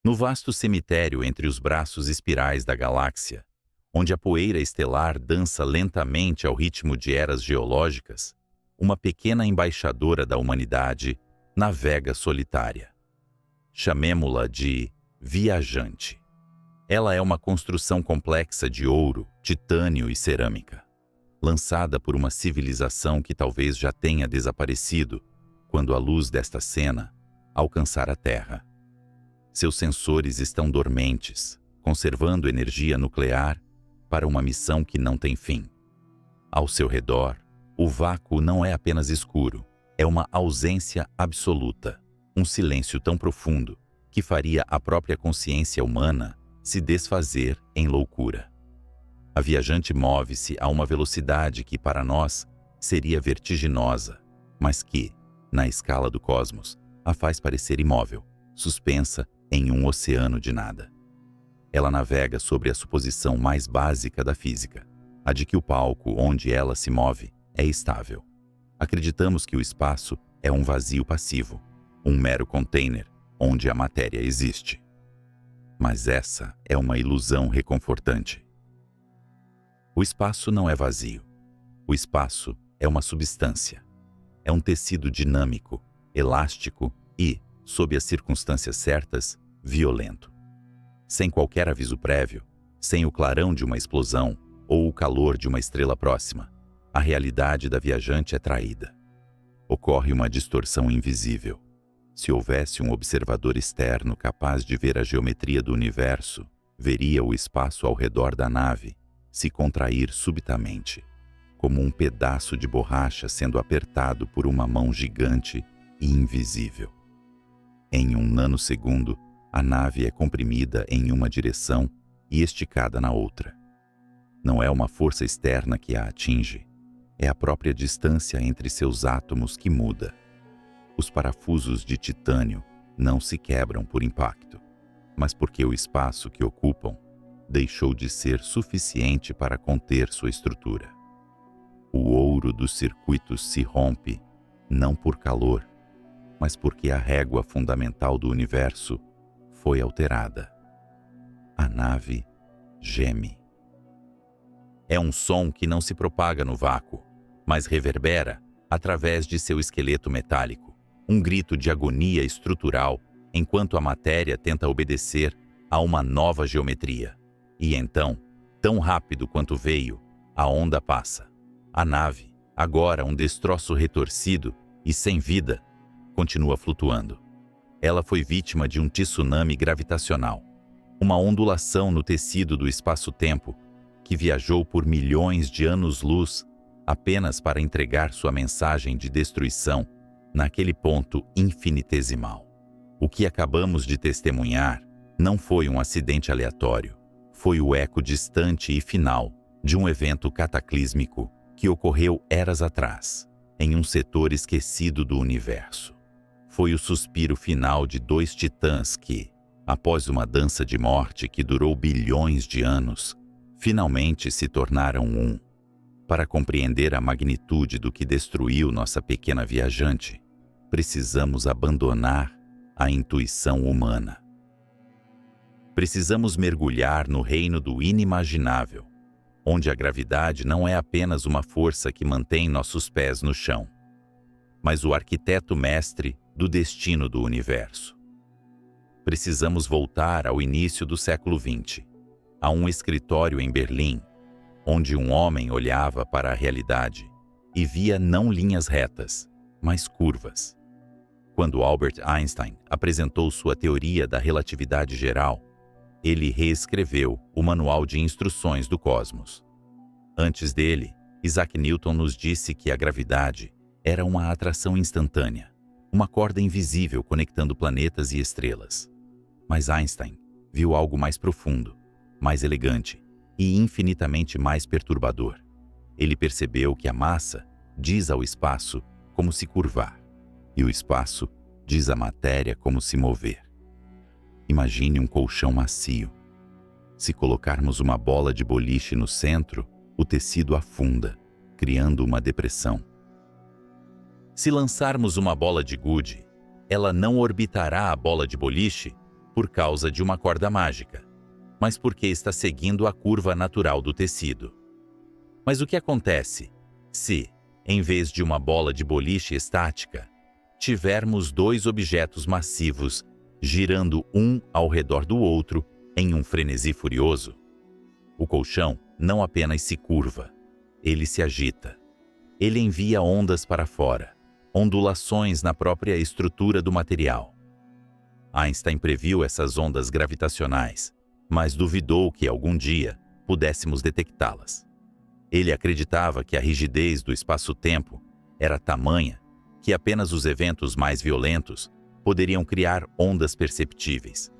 No vasto cemitério entre os braços espirais da galáxia, onde a poeira estelar dança lentamente ao ritmo de eras geológicas, uma pequena embaixadora da humanidade navega solitária. Chamemo-la de viajante. Ela é uma construção complexa de ouro, titânio e cerâmica, lançada por uma civilização que talvez já tenha desaparecido quando a luz desta cena alcançar a Terra. Seus sensores estão dormentes, conservando energia nuclear para uma missão que não tem fim. Ao seu redor, o vácuo não é apenas escuro, é uma ausência absoluta, um silêncio tão profundo que faria a própria consciência humana se desfazer em loucura. A viajante move-se a uma velocidade que para nós seria vertiginosa, mas que, na escala do cosmos, a faz parecer imóvel, suspensa em um oceano de nada. Ela navega sobre a suposição mais básica da física, a de que o palco onde ela se move é estável. Acreditamos que o espaço é um vazio passivo, um mero container onde a matéria existe. Mas essa é uma ilusão reconfortante. O espaço não é vazio. O espaço é uma substância. É um tecido dinâmico, elástico e, sob as circunstâncias certas, violento. Sem qualquer aviso prévio, sem o clarão de uma explosão ou o calor de uma estrela próxima, a realidade da viajante é traída. Ocorre uma distorção invisível. Se houvesse um observador externo capaz de ver a geometria do universo, veria o espaço ao redor da nave se contrair subitamente, como um pedaço de borracha sendo apertado por uma mão gigante e invisível. Em um nanosegundo, a nave é comprimida em uma direção e esticada na outra. Não é uma força externa que a atinge, é a própria distância entre seus átomos que muda. Os parafusos de titânio não se quebram por impacto, mas porque o espaço que ocupam deixou de ser suficiente para conter sua estrutura. O ouro dos circuitos se rompe, não por calor, mas porque a régua fundamental do universo foi alterada. A nave geme. É um som que não se propaga no vácuo, mas reverbera através de seu esqueleto metálico, um grito de agonia estrutural enquanto a matéria tenta obedecer a uma nova geometria. E então, tão rápido quanto veio, a onda passa. A nave, agora um destroço retorcido e sem vida, continua flutuando. Ela foi vítima de um tsunami gravitacional, uma ondulação no tecido do espaço-tempo que viajou por milhões de anos-luz apenas para entregar sua mensagem de destruição naquele ponto infinitesimal. O que acabamos de testemunhar não foi um acidente aleatório, foi o eco distante e final de um evento cataclísmico que ocorreu eras atrás, em um setor esquecido do universo. Foi o suspiro final de dois titãs que, após uma dança de morte que durou bilhões de anos, finalmente se tornaram um. Para compreender a magnitude do que destruiu nossa pequena viajante, precisamos abandonar a intuição humana. Precisamos mergulhar no reino do inimaginável, onde a gravidade não é apenas uma força que mantém nossos pés no chão, mas o arquiteto mestre do destino do universo. Precisamos voltar ao início do século XX, a um escritório em Berlim, onde um homem olhava para a realidade e via não linhas retas, mas curvas. Quando Albert Einstein apresentou sua teoria da relatividade geral, ele reescreveu o manual de instruções do cosmos. Antes dele, Isaac Newton nos disse que a gravidade era uma atração instantânea, uma corda invisível conectando planetas e estrelas. Mas Einstein viu algo mais profundo, mais elegante e infinitamente mais perturbador. Ele percebeu que a massa diz ao espaço como se curvar, e o espaço diz à matéria como se mover. Imagine um colchão macio. Se colocarmos uma bola de boliche no centro, o tecido afunda, criando uma depressão. Se lançarmos uma bola de gude, ela não orbitará a bola de boliche, por causa de uma corda mágica, mas porque está seguindo a curva natural do tecido. Mas o que acontece se, em vez de uma bola de boliche estática, tivermos dois objetos massivos girando um ao redor do outro em um frenesi furioso? O colchão não apenas se curva, ele se agita. Ele envia ondas para fora, ondulações na própria estrutura do material. Einstein previu essas ondas gravitacionais, mas duvidou que algum dia pudéssemos detectá-las. Ele acreditava que a rigidez do espaço-tempo era tamanha que apenas os eventos mais violentos poderiam criar ondas perceptíveis,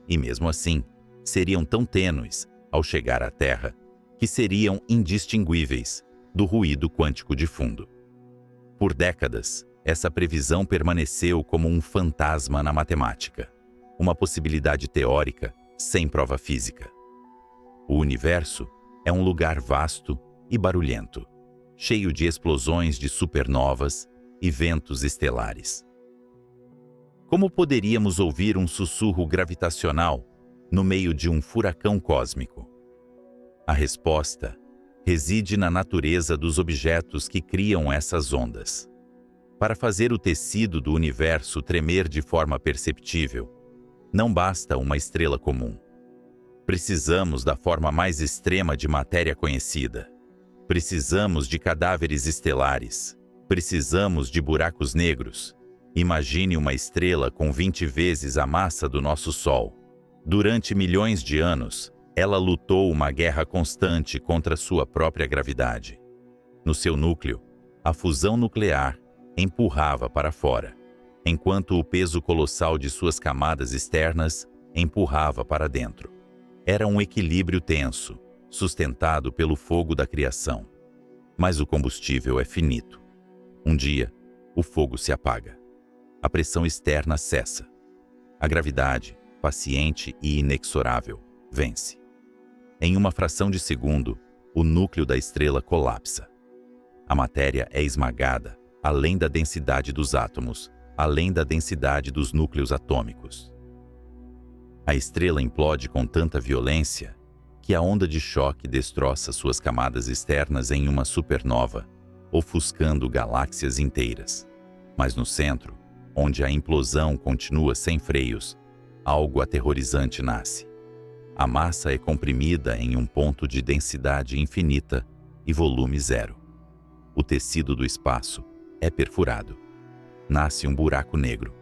e mesmo assim, seriam tão tênues ao chegar à Terra que seriam indistinguíveis do ruído quântico de fundo. Por décadas, essa previsão permaneceu como um fantasma na matemática, uma possibilidade teórica sem prova física. O universo é um lugar vasto e barulhento, cheio de explosões de supernovas e ventos estelares. Como poderíamos ouvir um sussurro gravitacional no meio de um furacão cósmico? A resposta reside na natureza dos objetos que criam essas ondas. Para fazer o tecido do universo tremer de forma perceptível, não basta uma estrela comum. Precisamos da forma mais extrema de matéria conhecida. Precisamos de cadáveres estelares. Precisamos de buracos negros. Imagine uma estrela com 20 vezes a massa do nosso Sol. Durante milhões de anos, ela lutou uma guerra constante contra sua própria gravidade. No seu núcleo, a fusão nuclear empurrava para fora, enquanto o peso colossal de suas camadas externas empurrava para dentro. Era um equilíbrio tenso, sustentado pelo fogo da criação. Mas o combustível é finito. Um dia, o fogo se apaga. A pressão externa cessa. A gravidade, paciente e inexorável, vence. Em uma fração de segundo, o núcleo da estrela colapsa. A matéria é esmagada, além da densidade dos átomos, além da densidade dos núcleos atômicos. A estrela implode com tanta violência que a onda de choque destroça suas camadas externas em uma supernova, ofuscando galáxias inteiras. Mas no centro, onde a implosão continua sem freios, algo aterrorizante nasce. A massa é comprimida em um ponto de densidade infinita e volume zero. O tecido do espaço é perfurado. Nasce um buraco negro.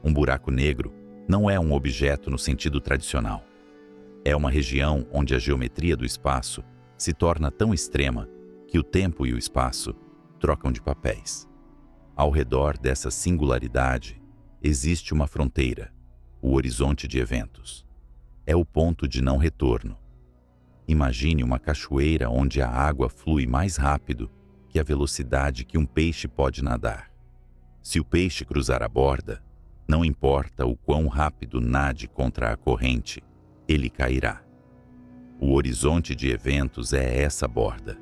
Um buraco negro não é um objeto no sentido tradicional. É uma região onde a geometria do espaço se torna tão extrema que o tempo e o espaço trocam de papéis. Ao redor dessa singularidade, existe uma fronteira, o horizonte de eventos. É o ponto de não retorno. Imagine uma cachoeira onde a água flui mais rápido que a velocidade que um peixe pode nadar. Se o peixe cruzar a borda, não importa o quão rápido nade contra a corrente, ele cairá. O horizonte de eventos é essa borda,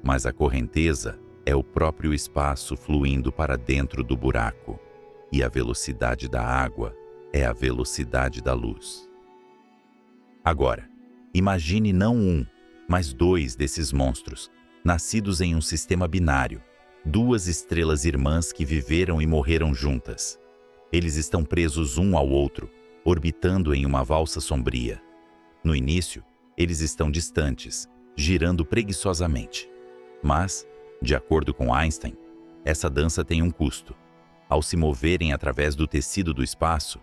mas a correnteza é o próprio espaço fluindo para dentro do buraco, e a velocidade da água é a velocidade da luz. Agora, imagine não um, mas dois desses monstros, nascidos em um sistema binário, duas estrelas irmãs que viveram e morreram juntas. Eles estão presos um ao outro, orbitando em uma valsa sombria. No início, eles estão distantes, girando preguiçosamente. Mas, de acordo com Einstein, essa dança tem um custo. Ao se moverem através do tecido do espaço,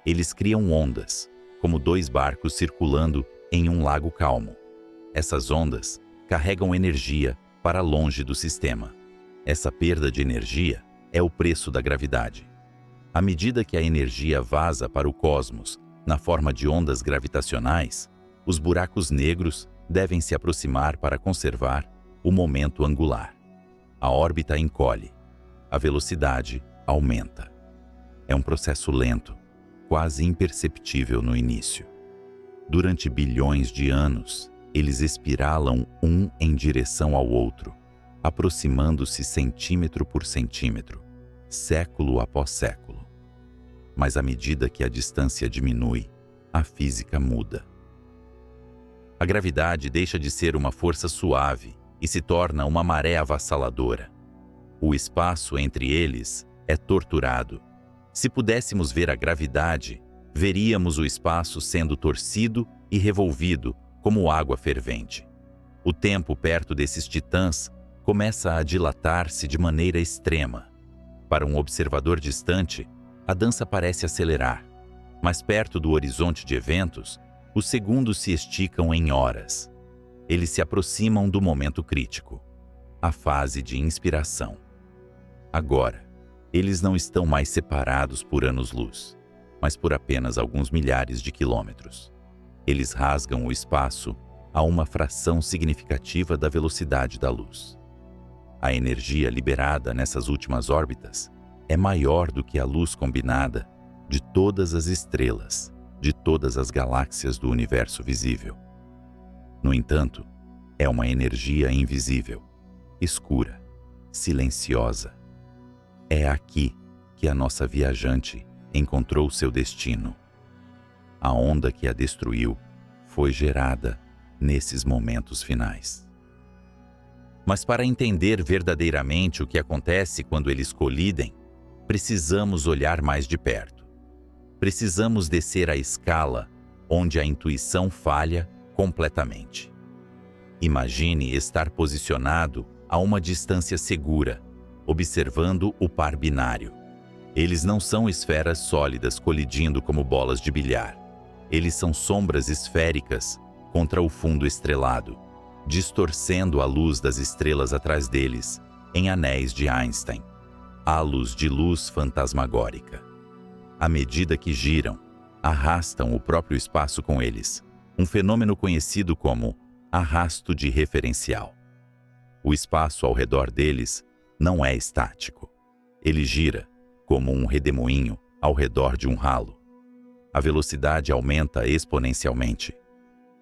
eles criam ondas, como dois barcos circulando em um lago calmo. Essas ondas carregam energia para longe do sistema. Essa perda de energia é o preço da gravidade. À medida que a energia vaza para o cosmos na forma de ondas gravitacionais, os buracos negros devem se aproximar para conservar o momento angular. A órbita encolhe, a velocidade aumenta. É um processo lento, quase imperceptível no início. Durante bilhões de anos, eles espiralam um em direção ao outro, aproximando-se centímetro por centímetro, século após século. Mas à medida que a distância diminui, a física muda. A gravidade deixa de ser uma força suave e se torna uma maré avassaladora. O espaço entre eles é torturado. Se pudéssemos ver a gravidade, veríamos o espaço sendo torcido e revolvido como água fervente. O tempo perto desses titãs começa a dilatar-se de maneira extrema. Para um observador distante, a dança parece acelerar, mas perto do horizonte de eventos, os segundos se esticam em horas. Eles se aproximam do momento crítico, a fase de inspiração. Agora, eles não estão mais separados por anos-luz, mas por apenas alguns milhares de quilômetros. Eles rasgam o espaço a uma fração significativa da velocidade da luz. A energia liberada nessas últimas órbitas é maior do que a luz combinada de todas as estrelas, de todas as galáxias do universo visível. No entanto, é uma energia invisível, escura, silenciosa. É aqui que a nossa viajante encontrou seu destino. A onda que a destruiu foi gerada nesses momentos finais. Mas para entender verdadeiramente o que acontece quando eles colidem, precisamos olhar mais de perto. Precisamos descer a escala onde a intuição falha completamente. Imagine estar posicionado a uma distância segura, observando o par binário. Eles não são esferas sólidas colidindo como bolas de bilhar. Eles são sombras esféricas contra o fundo estrelado, distorcendo a luz das estrelas atrás deles, em anéis de Einstein, halos de luz fantasmagórica. À medida que giram, arrastam o próprio espaço com eles, um fenômeno conhecido como arrasto de referencial. O espaço ao redor deles não é estático. Ele gira, como um redemoinho ao redor de um ralo. A velocidade aumenta exponencialmente.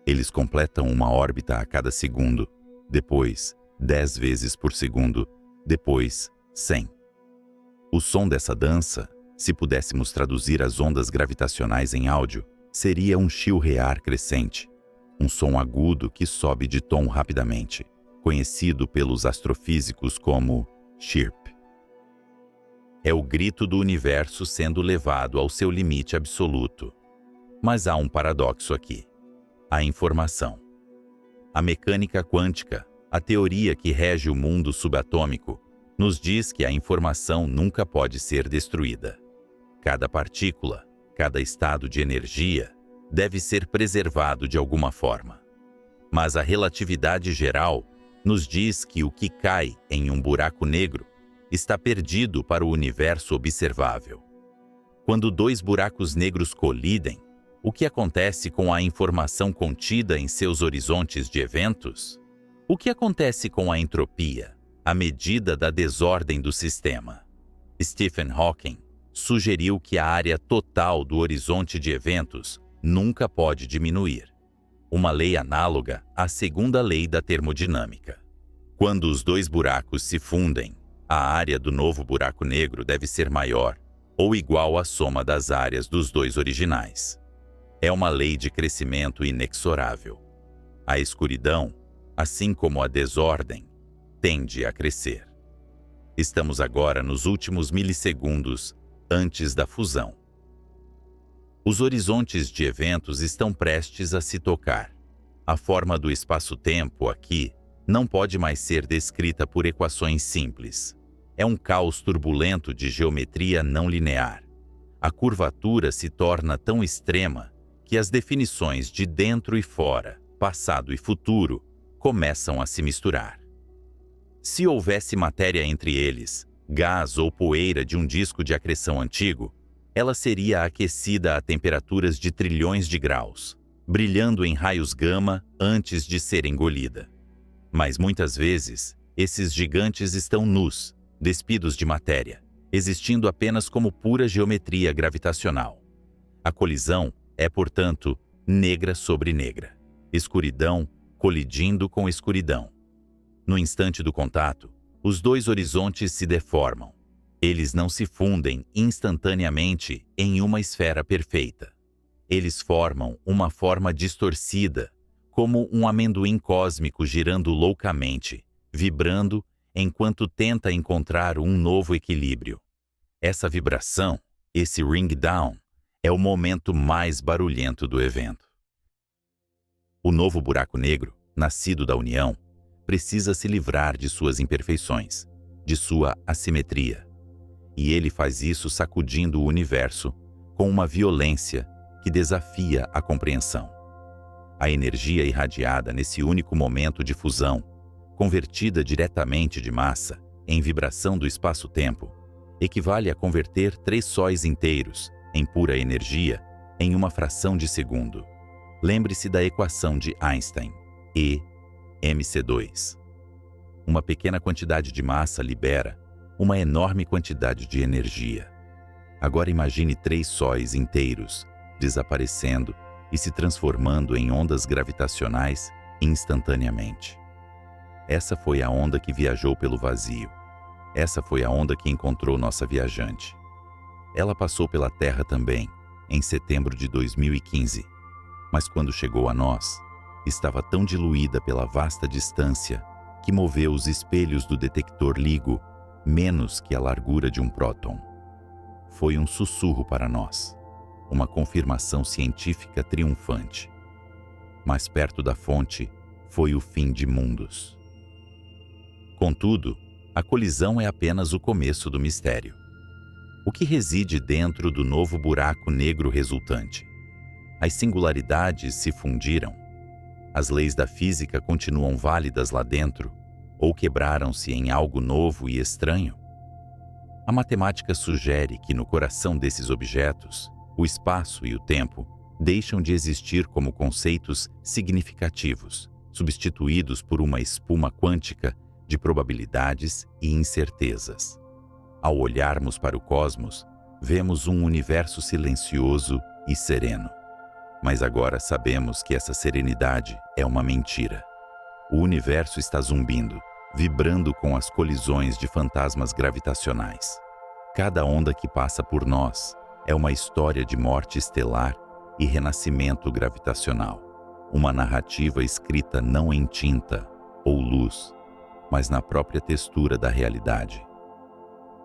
Eles completam uma órbita a cada segundo, depois 10 vezes por segundo, depois 100. O som dessa dança, se pudéssemos traduzir as ondas gravitacionais em áudio, seria um chilrear crescente, um som agudo que sobe de tom rapidamente, conhecido pelos astrofísicos como chirp. É o grito do universo sendo levado ao seu limite absoluto. Mas há um paradoxo aqui. A informação. A mecânica quântica, a teoria que rege o mundo subatômico, nos diz que a informação nunca pode ser destruída. Cada partícula, cada estado de energia, deve ser preservado de alguma forma. Mas a relatividade geral nos diz que o que cai em um buraco negro está perdido para o universo observável. Quando dois buracos negros colidem, o que acontece com a informação contida em seus horizontes de eventos? O que acontece com a entropia, a medida da desordem do sistema? Stephen Hawking sugeriu que a área total do horizonte de eventos nunca pode diminuir. Uma lei análoga à segunda lei da termodinâmica. Quando os dois buracos se fundem, a área do novo buraco negro deve ser maior ou igual à soma das áreas dos dois originais. É uma lei de crescimento inexorável. A escuridão, assim como a desordem, tende a crescer. Estamos agora nos últimos milissegundos antes da fusão. Os horizontes de eventos estão prestes a se tocar. A forma do espaço-tempo aqui não pode mais ser descrita por equações simples. É um caos turbulento de geometria não linear. A curvatura se torna tão extrema que as definições de dentro e fora, passado e futuro, começam a se misturar. Se houvesse matéria entre eles, gás ou poeira de um disco de acreção antigo, ela seria aquecida a temperaturas de trilhões de graus, brilhando em raios gama antes de ser engolida. Mas muitas vezes, esses gigantes estão nus, despidos de matéria, existindo apenas como pura geometria gravitacional. A colisão é, portanto, negra sobre negra, escuridão colidindo com escuridão. No instante do contato, os dois horizontes se deformam. Eles não se fundem instantaneamente em uma esfera perfeita. Eles formam uma forma distorcida, como um amendoim cósmico girando loucamente, vibrando enquanto tenta encontrar um novo equilíbrio. Essa vibração, esse ring down, é o momento mais barulhento do evento. O novo buraco negro, nascido da união, precisa se livrar de suas imperfeições, de sua assimetria. E ele faz isso sacudindo o universo com uma violência que desafia a compreensão. A energia irradiada nesse único momento de fusão, convertida diretamente de massa em vibração do espaço-tempo, equivale a converter 3 sóis inteiros, em pura energia, em uma fração de segundo. Lembre-se da equação de Einstein, E mc2. Uma pequena quantidade de massa libera uma enorme quantidade de energia. Agora imagine 3 sóis inteiros desaparecendo e se transformando em ondas gravitacionais instantaneamente. Essa foi a onda que viajou pelo vazio. Essa foi a onda que encontrou nossa viajante. Ela passou pela Terra também, em setembro de 2015. Mas quando chegou a nós, estava tão diluída pela vasta distância que moveu os espelhos do detector LIGO menos que a largura de um próton. Foi um sussurro para nós, uma confirmação científica triunfante. Mais perto da fonte, foi o fim de mundos. Contudo, a colisão é apenas o começo do mistério. O que reside dentro do novo buraco negro resultante? As singularidades se fundiram? As leis da física continuam válidas lá dentro? Ou quebraram-se em algo novo e estranho? A matemática sugere que no coração desses objetos, o espaço e o tempo deixam de existir como conceitos significativos, substituídos por uma espuma quântica de probabilidades e incertezas. Ao olharmos para o cosmos, vemos um universo silencioso e sereno. Mas agora sabemos que essa serenidade é uma mentira. O universo está zumbindo, vibrando com as colisões de fantasmas gravitacionais. Cada onda que passa por nós é uma história de morte estelar e renascimento gravitacional. Uma narrativa escrita não em tinta ou luz, mas na própria textura da realidade.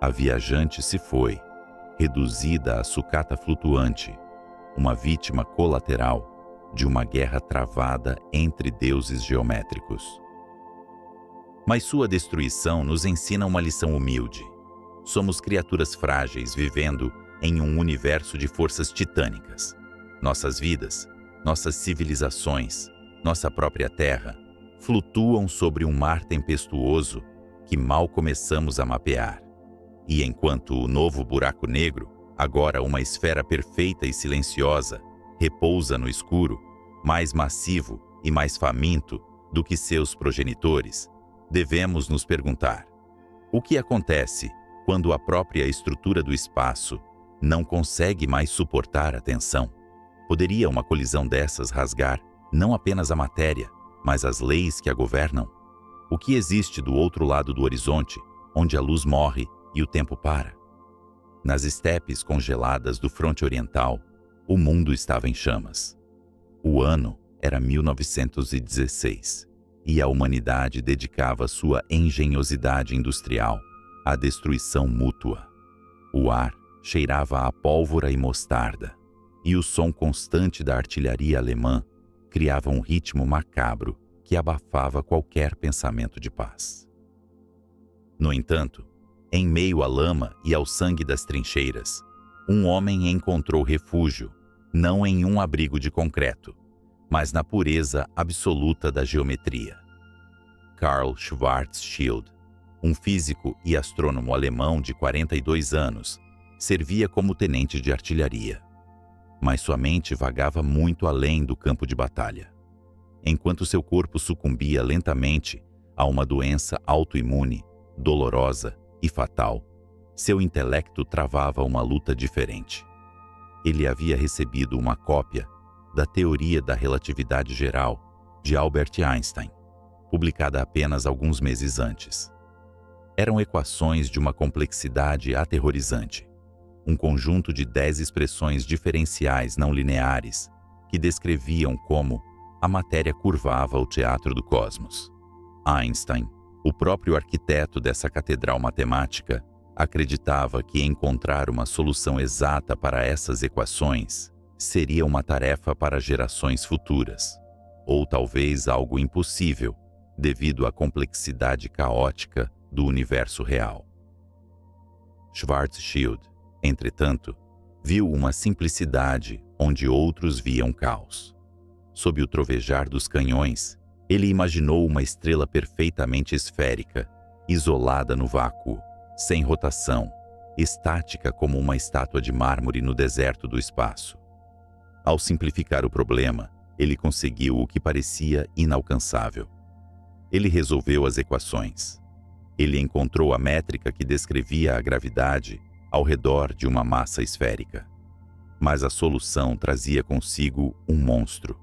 A viajante se foi, reduzida a sucata flutuante, uma vítima colateral de uma guerra travada entre deuses geométricos. Mas sua destruição nos ensina uma lição humilde. Somos criaturas frágeis vivendo em um universo de forças titânicas. Nossas vidas, nossas civilizações, nossa própria Terra, flutuam sobre um mar tempestuoso que mal começamos a mapear. E enquanto o novo buraco negro, agora uma esfera perfeita e silenciosa, repousa no escuro, mais massivo e mais faminto do que seus progenitores, devemos nos perguntar: o que acontece quando a própria estrutura do espaço não consegue mais suportar a tensão? Poderia uma colisão dessas rasgar não apenas a matéria, mas as leis que a governam? O que existe do outro lado do horizonte, onde a luz morre e o tempo para? Nas estepes congeladas do fronte oriental, o mundo estava em chamas. O ano era 1916, e a humanidade dedicava sua engenhosidade industrial à destruição mútua. O ar cheirava a pólvora e mostarda, e o som constante da artilharia alemã criava um ritmo macabro que abafava qualquer pensamento de paz. No entanto, em meio à lama e ao sangue das trincheiras, um homem encontrou refúgio, não em um abrigo de concreto, mas na pureza absoluta da geometria. Karl Schwarzschild, um físico e astrônomo alemão de 42 anos, servia como tenente de artilharia. Mas sua mente vagava muito além do campo de batalha. Enquanto seu corpo sucumbia lentamente a uma doença autoimune, dolorosa e fatal, seu intelecto travava uma luta diferente. Ele havia recebido uma cópia da Teoria da Relatividade Geral de Albert Einstein, publicada apenas alguns meses antes. Eram equações de uma complexidade aterrorizante, um conjunto de 10 expressões diferenciais não lineares que descreviam como a matéria curvava o teatro do cosmos. Einstein, o próprio arquiteto dessa catedral matemática, acreditava que encontrar uma solução exata para essas equações seria uma tarefa para gerações futuras, ou talvez algo impossível, devido à complexidade caótica do universo real. Schwarzschild, entretanto, viu uma simplicidade onde outros viam caos. Sob o trovejar dos canhões, ele imaginou uma estrela perfeitamente esférica, isolada no vácuo, sem rotação, estática como uma estátua de mármore no deserto do espaço. Ao simplificar o problema, ele conseguiu o que parecia inalcançável. Ele resolveu as equações. Ele encontrou a métrica que descrevia a gravidade ao redor de uma massa esférica. Mas a solução trazia consigo um monstro.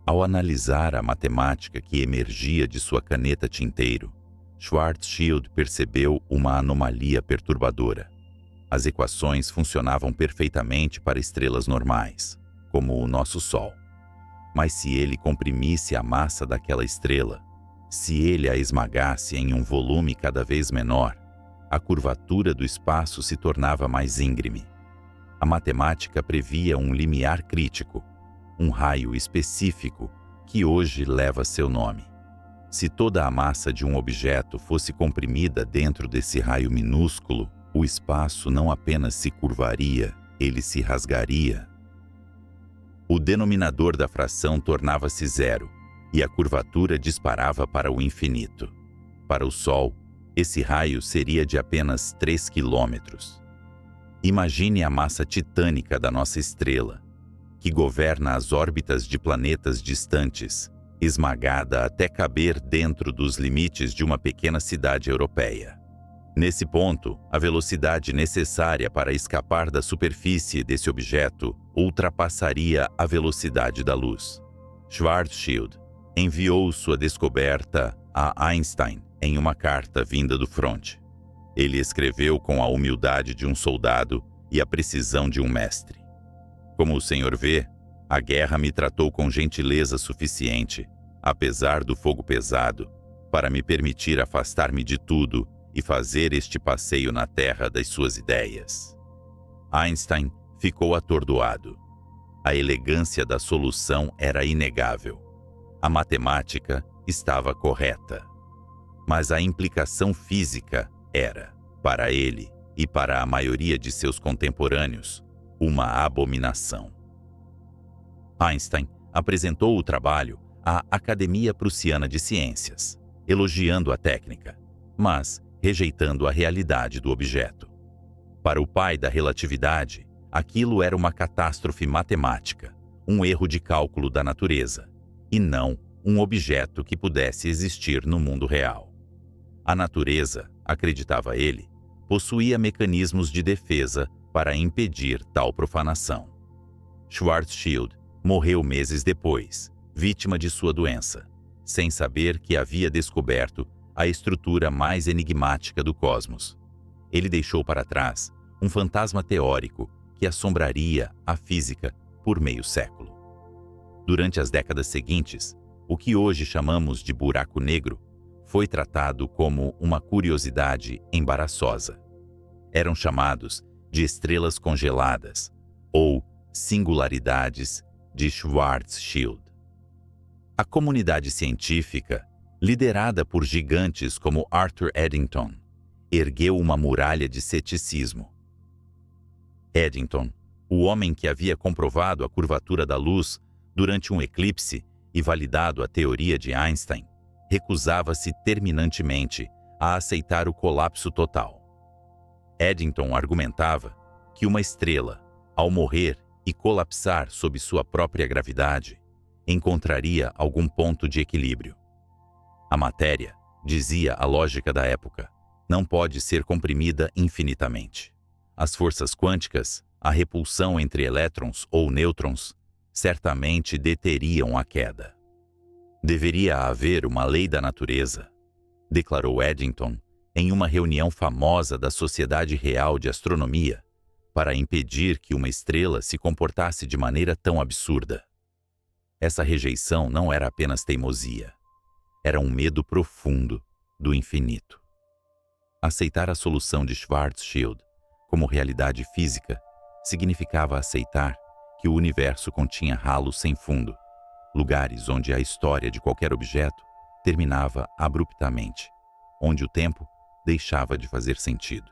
Ao analisar a matemática que emergia de sua caneta tinteiro, Schwarzschild percebeu uma anomalia perturbadora. As equações funcionavam perfeitamente para estrelas normais, como o nosso Sol. Mas se ele comprimisse a massa daquela estrela, se ele a esmagasse em um volume cada vez menor, a curvatura do espaço se tornava mais íngreme. A matemática previa um limiar crítico, um raio específico que hoje leva seu nome. Se toda a massa de um objeto fosse comprimida dentro desse raio minúsculo, o espaço não apenas se curvaria, ele se rasgaria. O denominador da fração tornava-se zero, e a curvatura disparava para o infinito. Para o Sol, esse raio seria de apenas 3 quilômetros. Imagine a massa titânica da nossa estrela, que governa as órbitas de planetas distantes, esmagada até caber dentro dos limites de uma pequena cidade europeia. Nesse ponto, a velocidade necessária para escapar da superfície desse objeto ultrapassaria a velocidade da luz. Schwarzschild enviou sua descoberta a Einstein em uma carta vinda do fronte. Ele escreveu com a humildade de um soldado e a precisão de um mestre. Como o senhor vê, a guerra me tratou com gentileza suficiente, apesar do fogo pesado, para me permitir afastar-me de tudo e fazer este passeio na terra das suas ideias. Einstein ficou atordoado. A elegância da solução era inegável. A matemática estava correta. Mas a implicação física era, para ele e para a maioria de seus contemporâneos, uma abominação. Einstein apresentou o trabalho à Academia Prussiana de Ciências, elogiando a técnica, mas rejeitando a realidade do objeto. Para o pai da relatividade, aquilo era uma catástrofe matemática, um erro de cálculo da natureza, e não um objeto que pudesse existir no mundo real. A natureza, acreditava ele, possuía mecanismos de defesa para impedir tal profanação. Schwarzschild morreu meses depois, vítima de sua doença, sem saber que havia descoberto a estrutura mais enigmática do cosmos. Ele deixou para trás um fantasma teórico que assombraria a física por meio século. Durante as décadas seguintes, o que hoje chamamos de buraco negro foi tratado como uma curiosidade embaraçosa. Eram chamados de estrelas congeladas ou singularidades de Schwarzschild. A comunidade científica, liderada por gigantes como Arthur Eddington, ergueu uma muralha de ceticismo. Eddington, o homem que havia comprovado a curvatura da luz durante um eclipse e validado a teoria de Einstein, recusava-se terminantemente a aceitar o colapso total. Eddington argumentava que uma estrela, ao morrer e colapsar sob sua própria gravidade, encontraria algum ponto de equilíbrio. A matéria, dizia a lógica da época, não pode ser comprimida infinitamente. As forças quânticas, a repulsão entre elétrons ou nêutrons, certamente deteriam a queda. Deveria haver uma lei da natureza, declarou Eddington em uma reunião famosa da Sociedade Real de Astronomia, para impedir que uma estrela se comportasse de maneira tão absurda. Essa rejeição não era apenas teimosia. Era um medo profundo do infinito. Aceitar a solução de Schwarzschild como realidade física significava aceitar que o universo continha ralos sem fundo, lugares onde a história de qualquer objeto terminava abruptamente, onde o tempo deixava de fazer sentido.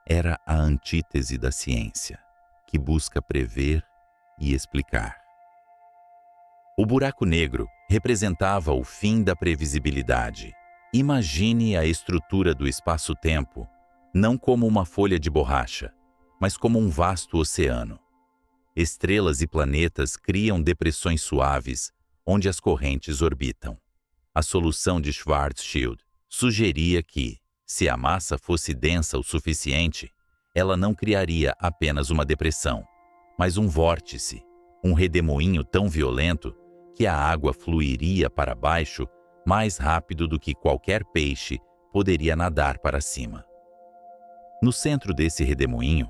Era a antítese da ciência, que busca prever e explicar. O buraco negro representava o fim da previsibilidade. Imagine a estrutura do espaço-tempo não como uma folha de borracha, mas como um vasto oceano. Estrelas e planetas criam depressões suaves onde as correntes orbitam. A solução de Schwarzschild sugeria que, se a massa fosse densa o suficiente, ela não criaria apenas uma depressão, mas um vórtice, um redemoinho tão violento que a água fluiria para baixo mais rápido do que qualquer peixe poderia nadar para cima. No centro desse redemoinho,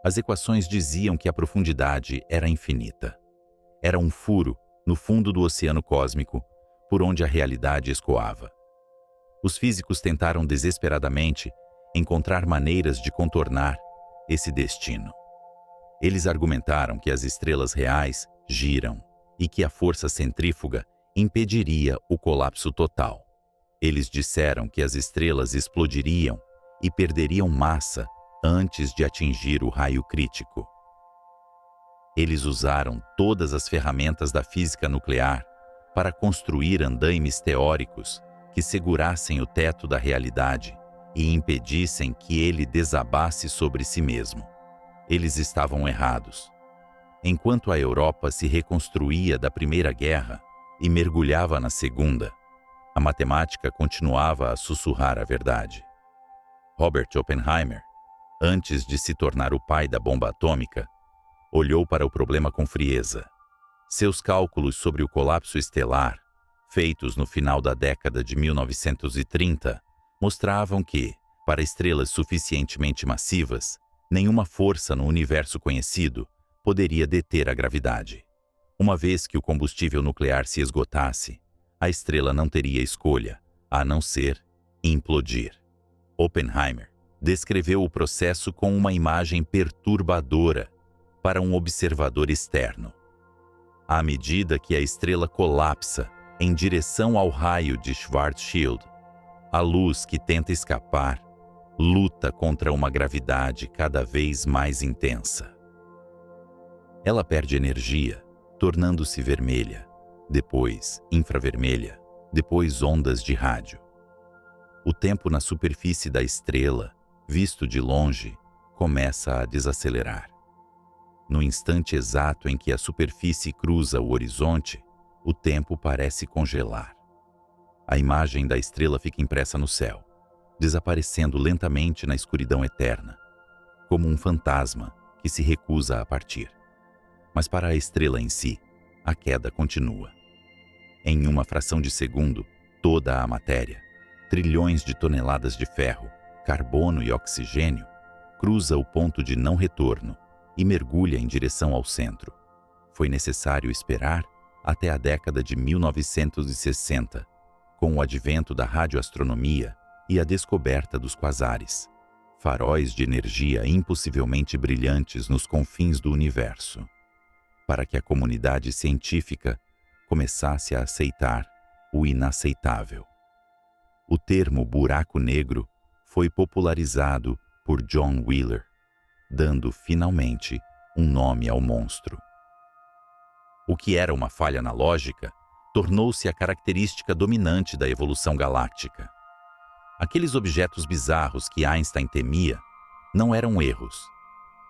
as equações diziam que a profundidade era infinita. Era um furo no fundo do oceano cósmico, por onde a realidade escoava. Os físicos tentaram desesperadamente encontrar maneiras de contornar esse destino. Eles argumentaram que as estrelas reais giram e que a força centrífuga impediria o colapso total. Eles disseram que as estrelas explodiriam e perderiam massa antes de atingir o raio crítico. Eles usaram todas as ferramentas da física nuclear para construir andaimes teóricos que segurassem o teto da realidade e impedissem que ele desabasse sobre si mesmo. Eles estavam errados. Enquanto a Europa se reconstruía da Primeira Guerra e mergulhava na Segunda, a matemática continuava a sussurrar a verdade. Robert Oppenheimer, antes de se tornar o pai da bomba atômica, olhou para o problema com frieza. Seus cálculos sobre o colapso estelar, feitos no final da década de 1930, mostravam que, para estrelas suficientemente massivas, nenhuma força no universo conhecido poderia deter a gravidade. Uma vez que o combustível nuclear se esgotasse, a estrela não teria escolha, a não ser implodir. Oppenheimer descreveu o processo com uma imagem perturbadora para um observador externo. À medida que a estrela colapsa em direção ao raio de Schwarzschild, a luz que tenta escapar luta contra uma gravidade cada vez mais intensa. Ela perde energia, tornando-se vermelha, depois infravermelha, depois ondas de rádio. O tempo na superfície da estrela, visto de longe, começa a desacelerar. No instante exato em que a superfície cruza o horizonte, o tempo parece congelar. A imagem da estrela fica impressa no céu, desaparecendo lentamente na escuridão eterna, como um fantasma que se recusa a partir. Mas para a estrela em si, a queda continua. Em uma fração de segundo, toda a matéria, trilhões de toneladas de ferro, carbono e oxigênio, cruza o ponto de não retorno e mergulha em direção ao centro. Foi necessário esperar até a década de 1960, com o advento da radioastronomia e a descoberta dos quasares, faróis de energia impossivelmente brilhantes nos confins do universo, para que a comunidade científica começasse a aceitar o inaceitável. O termo buraco negro foi popularizado por John Wheeler, dando finalmente um nome ao monstro. O que era uma falha na lógica tornou-se a característica dominante da evolução galáctica. Aqueles objetos bizarros que Einstein temia não eram erros.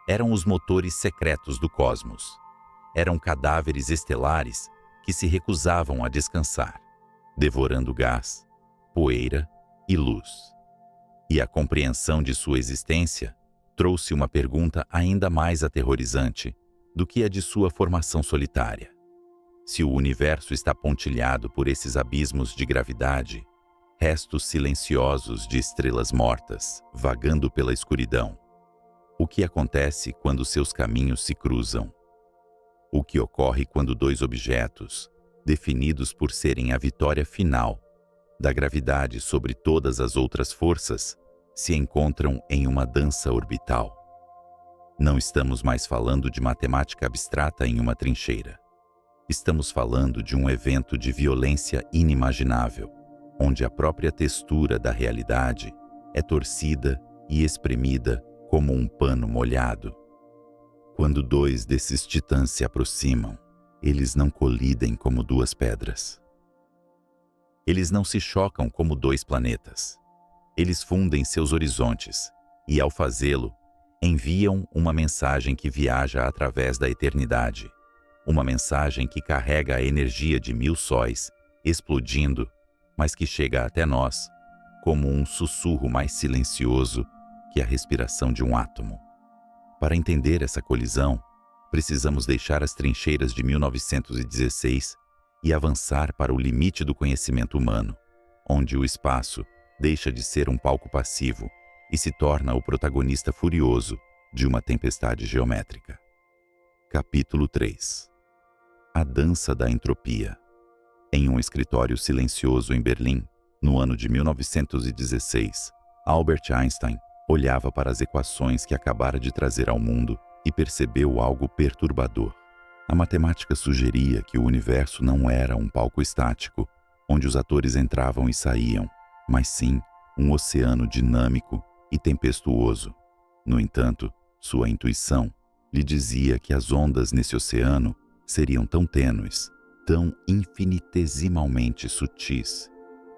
Eram os motores secretos do cosmos. Eram cadáveres estelares que se recusavam a descansar, devorando gás, poeira e luz. E a compreensão de sua existência trouxe uma pergunta ainda mais aterrorizante do que a de sua formação solitária. Se o universo está pontilhado por esses abismos de gravidade, restos silenciosos de estrelas mortas, vagando pela escuridão, O que acontece quando seus caminhos se cruzam? O que ocorre quando dois objetos, definidos por serem a vitória final da gravidade sobre todas as outras forças, se encontram em uma dança orbital? Não estamos mais falando de matemática abstrata em uma trincheira. Estamos falando de um evento de violência inimaginável, onde a própria textura da realidade é torcida e espremida como um pano molhado. Quando dois desses titãs se aproximam, eles não colidem como duas pedras. Eles não se chocam como dois planetas. Eles fundem seus horizontes e, ao fazê-lo, enviam uma mensagem que viaja através da eternidade. Uma mensagem que carrega a energia de 1000 sóis, explodindo, mas que chega até nós como um sussurro mais silencioso que a respiração de um átomo. Para entender essa colisão, precisamos deixar as trincheiras de 1916 e avançar para o limite do conhecimento humano, onde o espaço deixa de ser um palco passivo e se torna o protagonista furioso de uma tempestade geométrica. Capítulo 3. A dança da entropia. Em um escritório silencioso em Berlim, no ano de 1916, Albert Einstein olhava para as equações que acabara de trazer ao mundo e percebeu algo perturbador. A matemática sugeria que o universo não era um palco estático, onde os atores entravam e saíam, mas sim um oceano dinâmico e tempestuoso. No entanto, sua intuição lhe dizia que as ondas nesse oceano seriam tão tênues, tão infinitesimalmente sutis,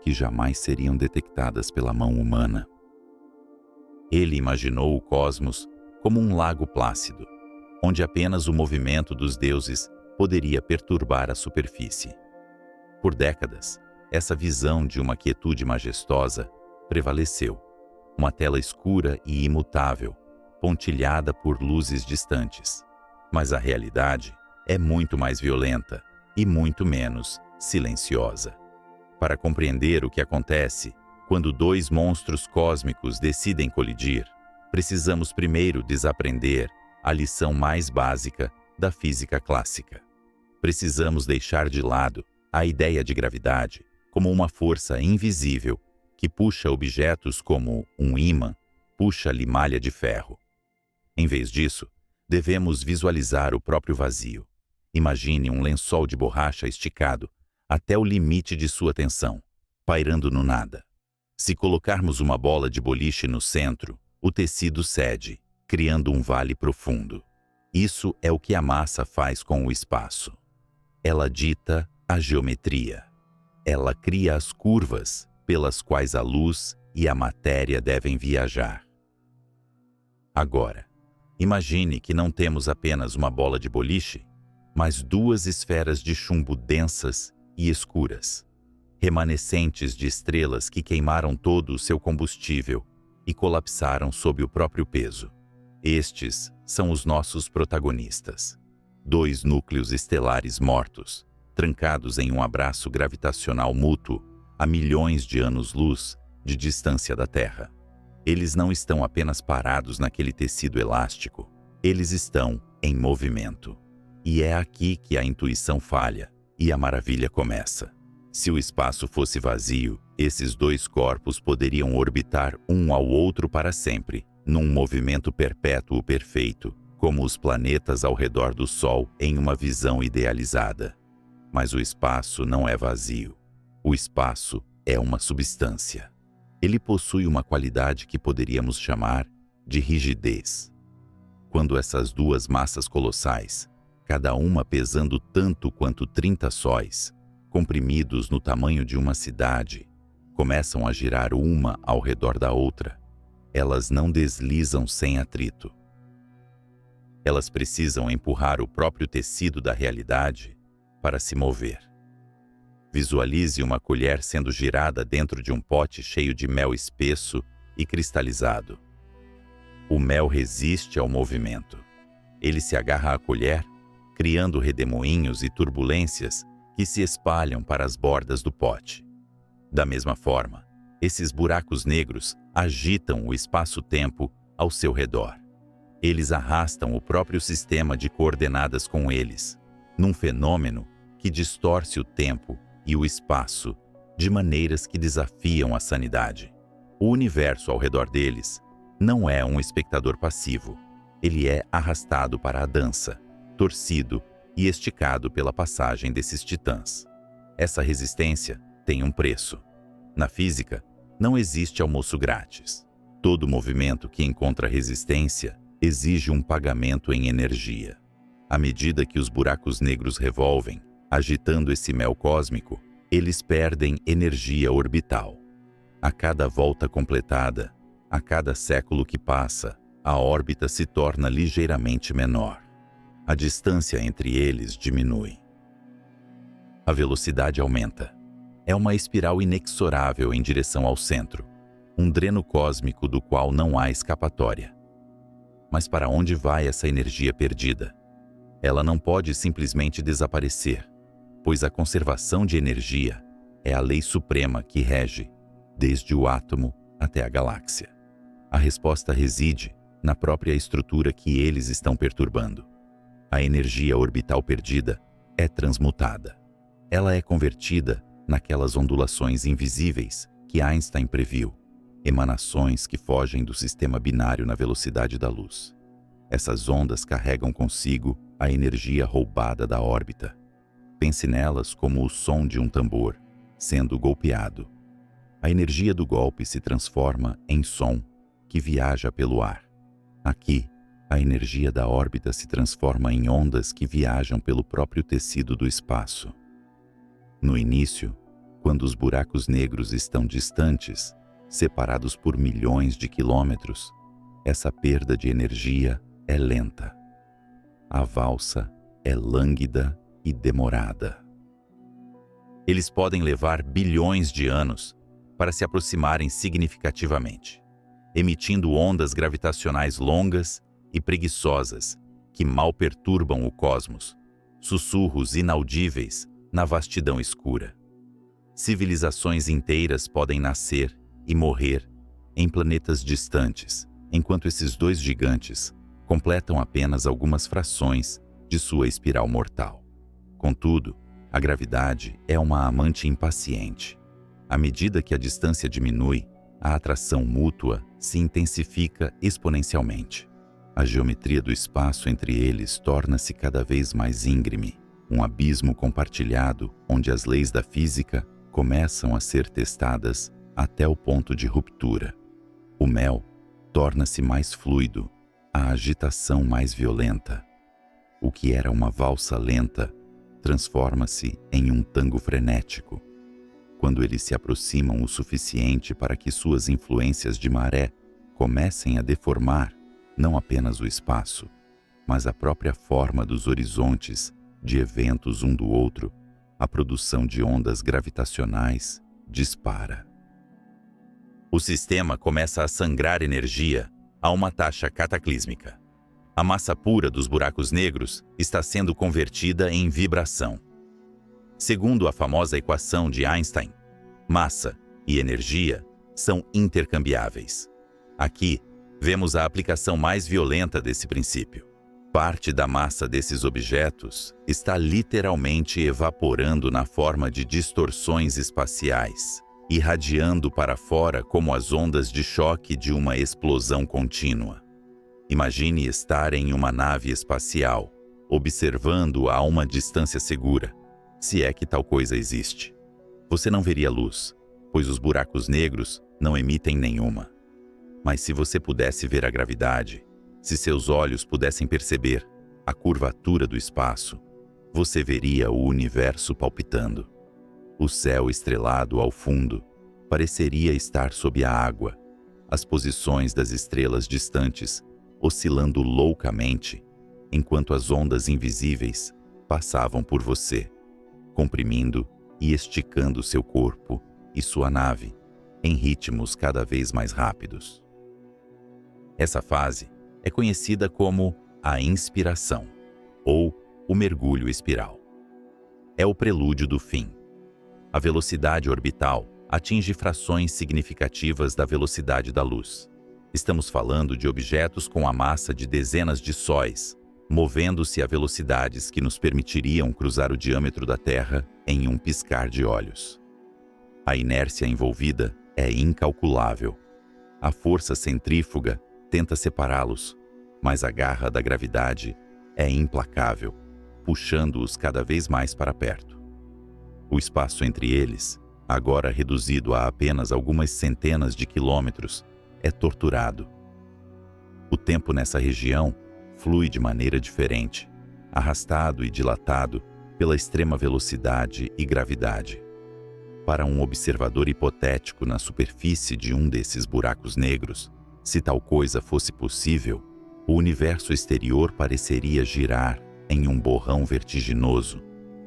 que jamais seriam detectadas pela mão humana. Ele imaginou o cosmos como um lago plácido, onde apenas o movimento dos deuses poderia perturbar a superfície. Por décadas, essa visão de uma quietude majestosa prevaleceu, uma tela escura e imutável, pontilhada por luzes distantes. Mas a realidade é muito mais violenta e muito menos silenciosa. Para compreender o que acontece quando dois monstros cósmicos decidem colidir, precisamos primeiro desaprender a lição mais básica da física clássica. Precisamos deixar de lado a ideia de gravidade como uma força invisível que puxa objetos como um ímã puxa limalha de ferro. Em vez disso, devemos visualizar o próprio vazio. Imagine um lençol de borracha esticado até o limite de sua tensão, pairando no nada. Se colocarmos uma bola de boliche no centro, o tecido cede, criando um vale profundo. Isso é o que a massa faz com o espaço. Ela dita a geometria. Ela cria as curvas pelas quais a luz e a matéria devem viajar. Agora, imagine que não temos apenas uma bola de boliche, mas duas esferas de chumbo densas e escuras, remanescentes de estrelas que queimaram todo o seu combustível e colapsaram sob o próprio peso. Estes são os nossos protagonistas. Dois núcleos estelares mortos, trancados em um abraço gravitacional mútuo a milhões de anos-luz de distância da Terra. Eles não estão apenas parados naquele tecido elástico, eles estão em movimento. E é aqui que a intuição falha e a maravilha começa. Se o espaço fosse vazio, esses dois corpos poderiam orbitar um ao outro para sempre, num movimento perpétuo perfeito, como os planetas ao redor do Sol em uma visão idealizada. Mas o espaço não é vazio. O espaço é uma substância. Ele possui uma qualidade que poderíamos chamar de rigidez. Quando essas duas massas colossais, cada uma pesando tanto quanto 30 sóis, comprimidos no tamanho de uma cidade, começam a girar uma ao redor da outra, elas não deslizam sem atrito. Elas precisam empurrar o próprio tecido da realidade para se mover. Visualize uma colher sendo girada dentro de um pote cheio de mel espesso e cristalizado. O mel resiste ao movimento. Ele se agarra à colher, criando redemoinhos e turbulências que se espalham para as bordas do pote. Da mesma forma, esses buracos negros agitam o espaço-tempo ao seu redor. Eles arrastam o próprio sistema de coordenadas com eles, num fenômeno que distorce o tempo e o espaço de maneiras que desafiam a sanidade. O universo ao redor deles não é um espectador passivo. Ele é arrastado para a dança, torcido e esticado pela passagem desses titãs. Essa resistência tem um preço. Na física, não existe almoço grátis. Todo movimento que encontra resistência exige um pagamento em energia. À medida que os buracos negros revolvem, agitando esse mel cósmico, eles perdem energia orbital. A cada volta completada, a cada século que passa, a órbita se torna ligeiramente menor. A distância entre eles diminui. A velocidade aumenta. É uma espiral inexorável em direção ao centro, um dreno cósmico do qual não há escapatória. Mas para onde vai essa energia perdida? Ela não pode simplesmente desaparecer, pois a conservação de energia é a lei suprema que rege, desde o átomo até a galáxia. A resposta reside na própria estrutura que eles estão perturbando. A energia orbital perdida é transmutada. Ela é convertida naquelas ondulações invisíveis que Einstein previu, emanações que fogem do sistema binário na velocidade da luz. Essas ondas carregam consigo a energia roubada da órbita. Pense nelas como o som de um tambor sendo golpeado. A energia do golpe se transforma em som que viaja pelo ar. Aqui, a energia da órbita se transforma em ondas que viajam pelo próprio tecido do espaço. No início, quando os buracos negros estão distantes, separados por milhões de quilômetros, essa perda de energia é lenta. A valsa é lânguida e demorada. Eles podem levar bilhões de anos para se aproximarem significativamente, emitindo ondas gravitacionais longas e preguiçosas que mal perturbam o cosmos, sussurros inaudíveis na vastidão escura. Civilizações inteiras podem nascer e morrer em planetas distantes, enquanto esses dois gigantes completam apenas algumas frações de sua espiral mortal. Contudo, a gravidade é uma amante impaciente. À medida que a distância diminui, a atração mútua se intensifica exponencialmente. A geometria do espaço entre eles torna-se cada vez mais íngreme, um abismo compartilhado onde as leis da física começam a ser testadas até o ponto de ruptura. O mel torna-se mais fluido, a agitação mais violenta. O que era uma valsa lenta transforma-se em um tango frenético. Quando eles se aproximam o suficiente para que suas influências de maré comecem a deformar não apenas o espaço, mas a própria forma dos horizontes de eventos um do outro, a produção de ondas gravitacionais dispara. O sistema começa a sangrar energia a uma taxa cataclísmica. A massa pura dos buracos negros está sendo convertida em vibração. Segundo a famosa equação de Einstein, massa e energia são intercambiáveis. Aqui, vemos a aplicação mais violenta desse princípio. Parte da massa desses objetos está literalmente evaporando na forma de distorções espaciais, irradiando para fora como as ondas de choque de uma explosão contínua. Imagine estar em uma nave espacial, observando-a a uma distância segura, se é que tal coisa existe. Você não veria luz, pois os buracos negros não emitem nenhuma. Mas se você pudesse ver a gravidade, se seus olhos pudessem perceber a curvatura do espaço, você veria o universo palpitando. O céu estrelado ao fundo pareceria estar sob a água, as posições das estrelas distantes oscilando loucamente, enquanto as ondas invisíveis passavam por você, comprimindo e esticando seu corpo e sua nave em ritmos cada vez mais rápidos. Essa fase é conhecida como a inspiração, ou o mergulho espiral. É o prelúdio do fim. A velocidade orbital atinge frações significativas da velocidade da luz. Estamos falando de objetos com a massa de dezenas de sóis, movendo-se a velocidades que nos permitiriam cruzar o diâmetro da Terra em um piscar de olhos. A inércia envolvida é incalculável. A força centrífuga tenta separá-los, mas a garra da gravidade é implacável, puxando-os cada vez mais para perto. O espaço entre eles, agora reduzido a apenas algumas centenas de quilômetros, é torturado. O tempo nessa região flui de maneira diferente, arrastado e dilatado pela extrema velocidade e gravidade. Para um observador hipotético na superfície de um desses buracos negros, se tal coisa fosse possível, o universo exterior pareceria girar em um borrão vertiginoso,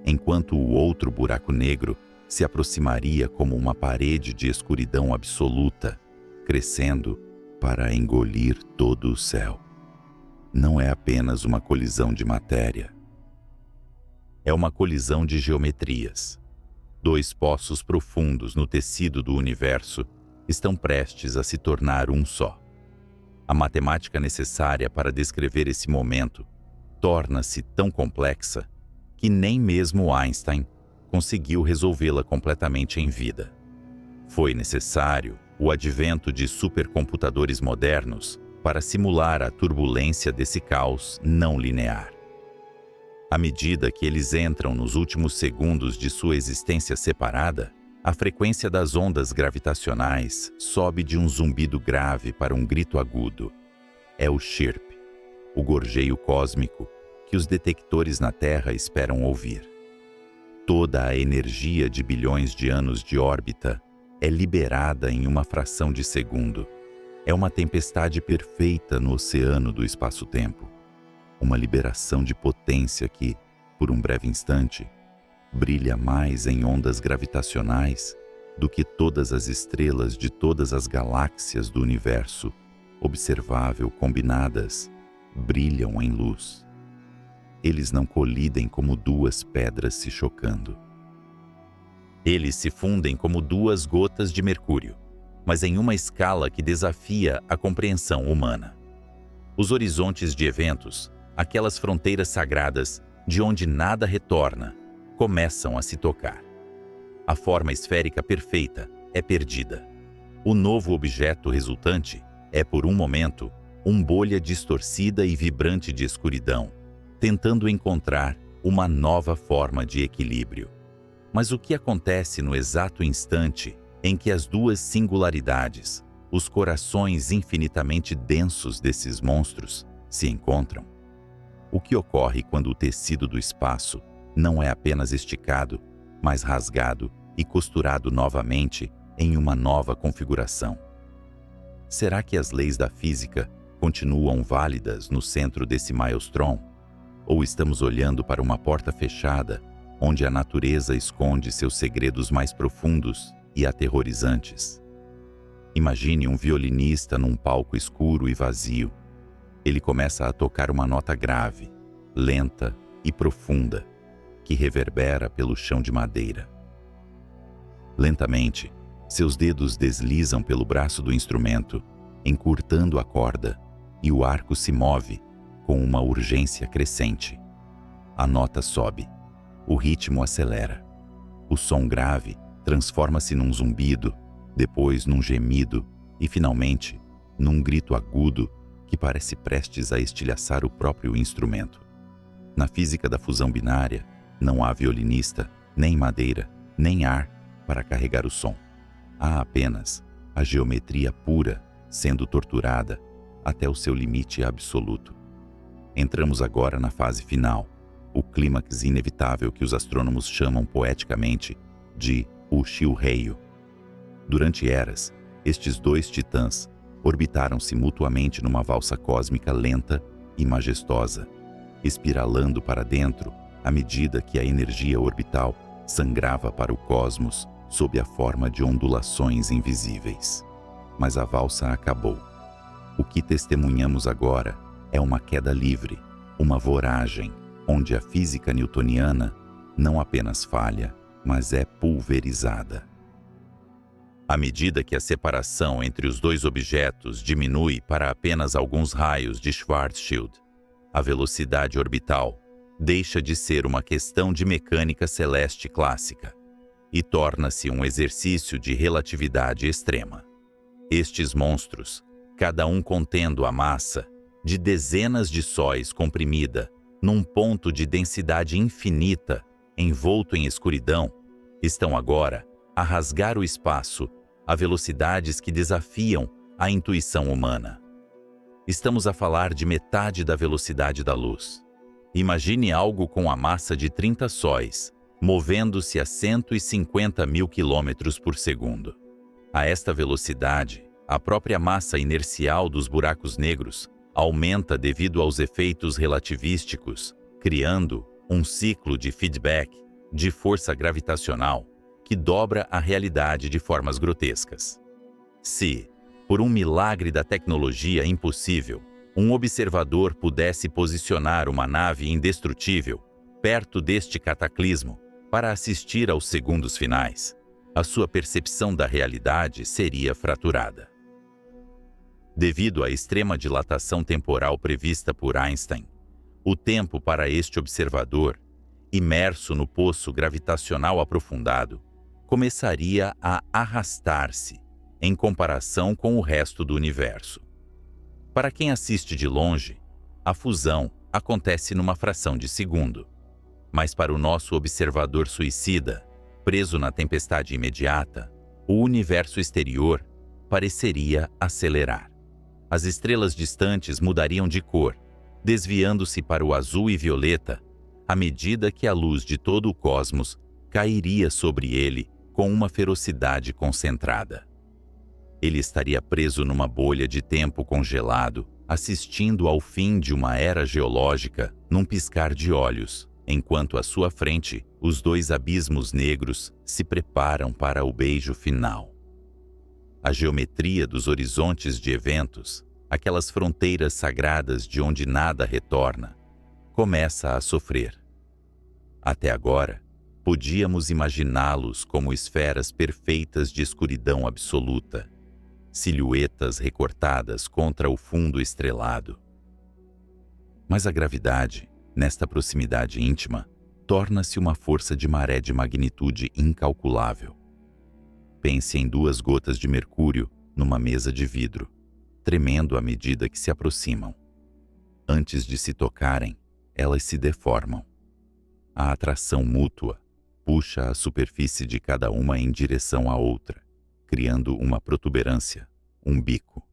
enquanto o outro buraco negro se aproximaria como uma parede de escuridão absoluta, crescendo para engolir todo o céu. Não é apenas uma colisão de matéria. É uma colisão de geometrias. Dois poços profundos no tecido do universo estão prestes a se tornar um só. A matemática necessária para descrever esse momento torna-se tão complexa que nem mesmo Einstein conseguiu resolvê-la completamente em vida. Foi necessário o advento de supercomputadores modernos para simular a turbulência desse caos não linear. À medida que eles entram nos últimos segundos de sua existência separada, a frequência das ondas gravitacionais sobe de um zumbido grave para um grito agudo. É o chirp, o gorjeio cósmico que os detectores na Terra esperam ouvir. Toda a energia de bilhões de anos de órbita é liberada em uma fração de segundo. É uma tempestade perfeita no oceano do espaço-tempo. Uma liberação de potência que, por um breve instante, brilha mais em ondas gravitacionais do que todas as estrelas de todas as galáxias do universo, observável combinadas, brilham em luz. Eles não colidem como duas pedras se chocando. Eles se fundem como duas gotas de mercúrio, mas em uma escala que desafia a compreensão humana. Os horizontes de eventos, aquelas fronteiras sagradas de onde nada retorna, começam a se tocar. A forma esférica perfeita é perdida. O novo objeto resultante é, por um momento, uma bolha distorcida e vibrante de escuridão, tentando encontrar uma nova forma de equilíbrio. Mas o que acontece no exato instante em que as duas singularidades, os corações infinitamente densos desses monstros, se encontram? O que ocorre quando o tecido do espaço não é apenas esticado, mas rasgado e costurado novamente em uma nova configuração? Será que as leis da física continuam válidas no centro desse maelstrom? Ou estamos olhando para uma porta fechada, onde a natureza esconde seus segredos mais profundos e aterrorizantes? Imagine um violinista num palco escuro e vazio. Ele começa a tocar uma nota grave, lenta e profunda, que reverbera pelo chão de madeira. Lentamente, seus dedos deslizam pelo braço do instrumento, encurtando a corda, e o arco se move com uma urgência crescente. A nota sobe, o ritmo acelera. O som grave transforma-se num zumbido, depois num gemido e, finalmente, num grito agudo que parece prestes a estilhaçar o próprio instrumento. Na física da fusão binária, não há violinista, nem madeira, nem ar para carregar o som. Há apenas a geometria pura sendo torturada até o seu limite absoluto. Entramos agora na fase final, o clímax inevitável que os astrônomos chamam poeticamente de o Shilheio. Durante eras, estes dois titãs orbitaram-se mutuamente numa valsa cósmica lenta e majestosa, espiralando para dentro à medida que a energia orbital sangrava para o cosmos sob a forma de ondulações invisíveis. Mas a valsa acabou. O que testemunhamos agora é uma queda livre, uma voragem, onde a física newtoniana não apenas falha, mas é pulverizada. À medida que a separação entre os dois objetos diminui para apenas alguns raios de Schwarzschild, a velocidade orbital deixa de ser uma questão de mecânica celeste clássica e torna-se um exercício de relatividade extrema. Estes monstros, cada um contendo a massa de dezenas de sóis comprimida num ponto de densidade infinita, envolto em escuridão, estão agora a rasgar o espaço a velocidades que desafiam a intuição humana. Estamos a falar de metade da velocidade da luz. Imagine algo com a massa de 30 sóis, movendo-se a 150 mil quilômetros por segundo. A esta velocidade, a própria massa inercial dos buracos negros aumenta devido aos efeitos relativísticos, criando um ciclo de feedback de força gravitacional que dobra a realidade de formas grotescas. Se, por um milagre da tecnologia impossível, um observador pudesse posicionar uma nave indestrutível perto deste cataclismo para assistir aos segundos finais, a sua percepção da realidade seria fraturada. Devido à extrema dilatação temporal prevista por Einstein, o tempo para este observador, imerso no poço gravitacional aprofundado, começaria a arrastar-se em comparação com o resto do universo. Para quem assiste de longe, a fusão acontece numa fração de segundo. Mas para o nosso observador suicida, preso na tempestade imediata, o universo exterior pareceria acelerar. As estrelas distantes mudariam de cor, desviando-se para o azul e violeta, à medida que a luz de todo o cosmos cairia sobre ele com uma ferocidade concentrada. Ele estaria preso numa bolha de tempo congelado, assistindo ao fim de uma era geológica num piscar de olhos, enquanto à sua frente os dois abismos negros se preparam para o beijo final. A geometria dos horizontes de eventos, aquelas fronteiras sagradas de onde nada retorna, começa a sofrer. Até agora, podíamos imaginá-los como esferas perfeitas de escuridão absoluta, silhuetas recortadas contra o fundo estrelado. Mas a gravidade, nesta proximidade íntima, torna-se uma força de maré de magnitude incalculável. Pense em 2 gotas de mercúrio numa mesa de vidro, tremendo à medida que se aproximam. Antes de se tocarem, elas se deformam. A atração mútua puxa a superfície de cada uma em direção à outra, criando uma protuberância, um bico.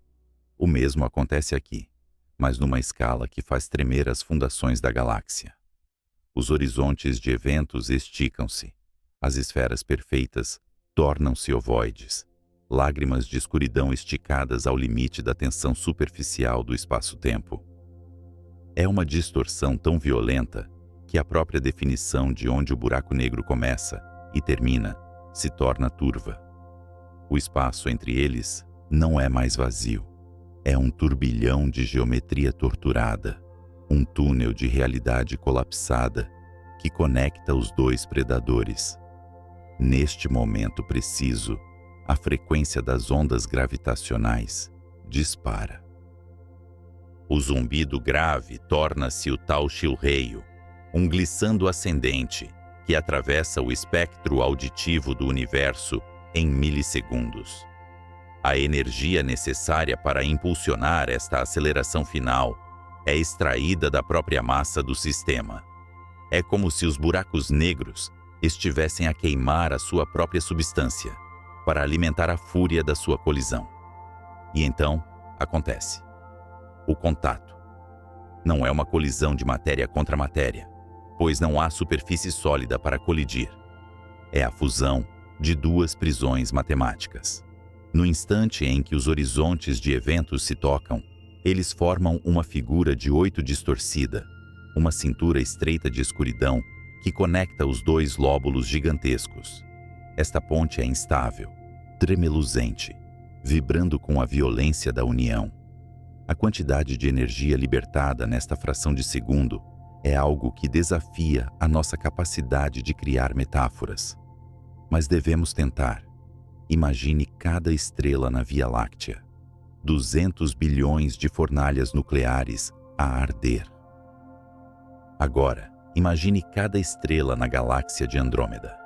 O mesmo acontece aqui, mas numa escala que faz tremer as fundações da galáxia. Os horizontes de eventos esticam-se, as esferas perfeitas tornam-se ovoides, lágrimas de escuridão esticadas ao limite da tensão superficial do espaço-tempo. É uma distorção tão violenta que a própria definição de onde o buraco negro começa e termina se torna turva. O espaço entre eles não é mais vazio. É um turbilhão de geometria torturada, um túnel de realidade colapsada que conecta os dois predadores. Neste momento preciso, a frequência das ondas gravitacionais dispara. O zumbido grave torna-se o tal chilreio, um glissando ascendente que atravessa o espectro auditivo do universo em milissegundos. A energia necessária para impulsionar esta aceleração final é extraída da própria massa do sistema. É como se os buracos negros estivessem a queimar a sua própria substância para alimentar a fúria da sua colisão. E então, acontece. O contato. Não é uma colisão de matéria contra matéria, pois não há superfície sólida para colidir. É a fusão de 2 prisões matemáticas. No instante em que os horizontes de eventos se tocam, eles formam uma figura de 8 distorcida, uma cintura estreita de escuridão que conecta os 2 lóbulos gigantescos. Esta ponte é instável, tremeluzente, vibrando com a violência da união. A quantidade de energia libertada nesta fração de segundo é algo que desafia a nossa capacidade de criar metáforas. Mas devemos tentar. Imagine cada estrela na Via Láctea. 200 bilhões de fornalhas nucleares a arder. Agora, imagine cada estrela na galáxia de Andrômeda.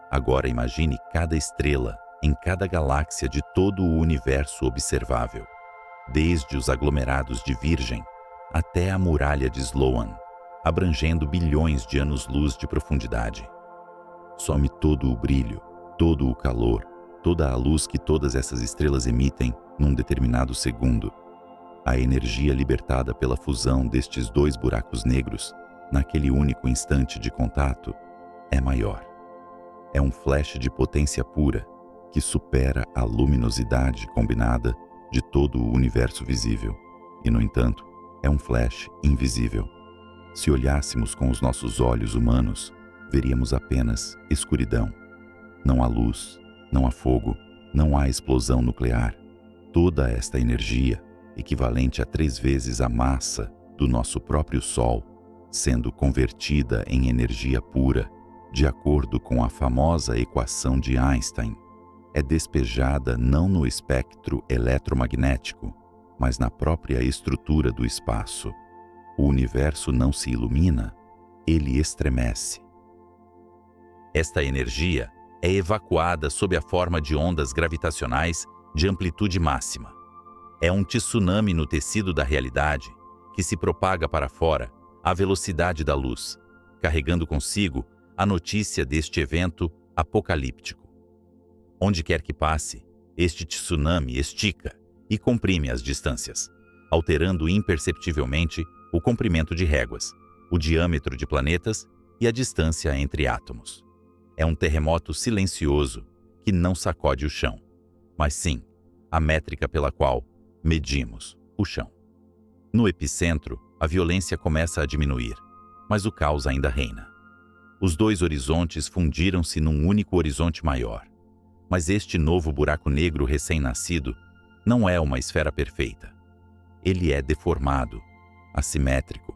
Agora imagine cada estrela em cada galáxia de todo o universo observável, desde os aglomerados de Virgem até a muralha de Sloan, abrangendo bilhões de anos-luz de profundidade. Some todo o brilho, todo o calor, toda a luz que todas essas estrelas emitem num determinado segundo. A energia libertada pela fusão destes dois buracos negros, naquele único instante de contato, é maior. É um flash de potência pura que supera a luminosidade combinada de todo o universo visível. E, no entanto, é um flash invisível. Se olhássemos com os nossos olhos humanos, veríamos apenas escuridão. Não há luz, não há fogo, não há explosão nuclear. Toda esta energia, equivalente a 3 vezes a massa do nosso próprio Sol, sendo convertida em energia pura, de acordo com a famosa equação de Einstein, é despejada não no espectro eletromagnético, mas na própria estrutura do espaço. O universo não se ilumina, ele estremece. Esta energia é evacuada sob a forma de ondas gravitacionais de amplitude máxima. É um tsunami no tecido da realidade que se propaga para fora à velocidade da luz, carregando consigo a notícia deste evento apocalíptico. Onde quer que passe, este tsunami estica e comprime as distâncias, alterando imperceptivelmente o comprimento de réguas, o diâmetro de planetas e a distância entre átomos. É um terremoto silencioso que não sacode o chão, mas sim a métrica pela qual medimos o chão. No epicentro, a violência começa a diminuir, mas o caos ainda reina. Os dois horizontes fundiram-se num único horizonte maior. Mas este novo buraco negro recém-nascido não é uma esfera perfeita. Ele é deformado, assimétrico,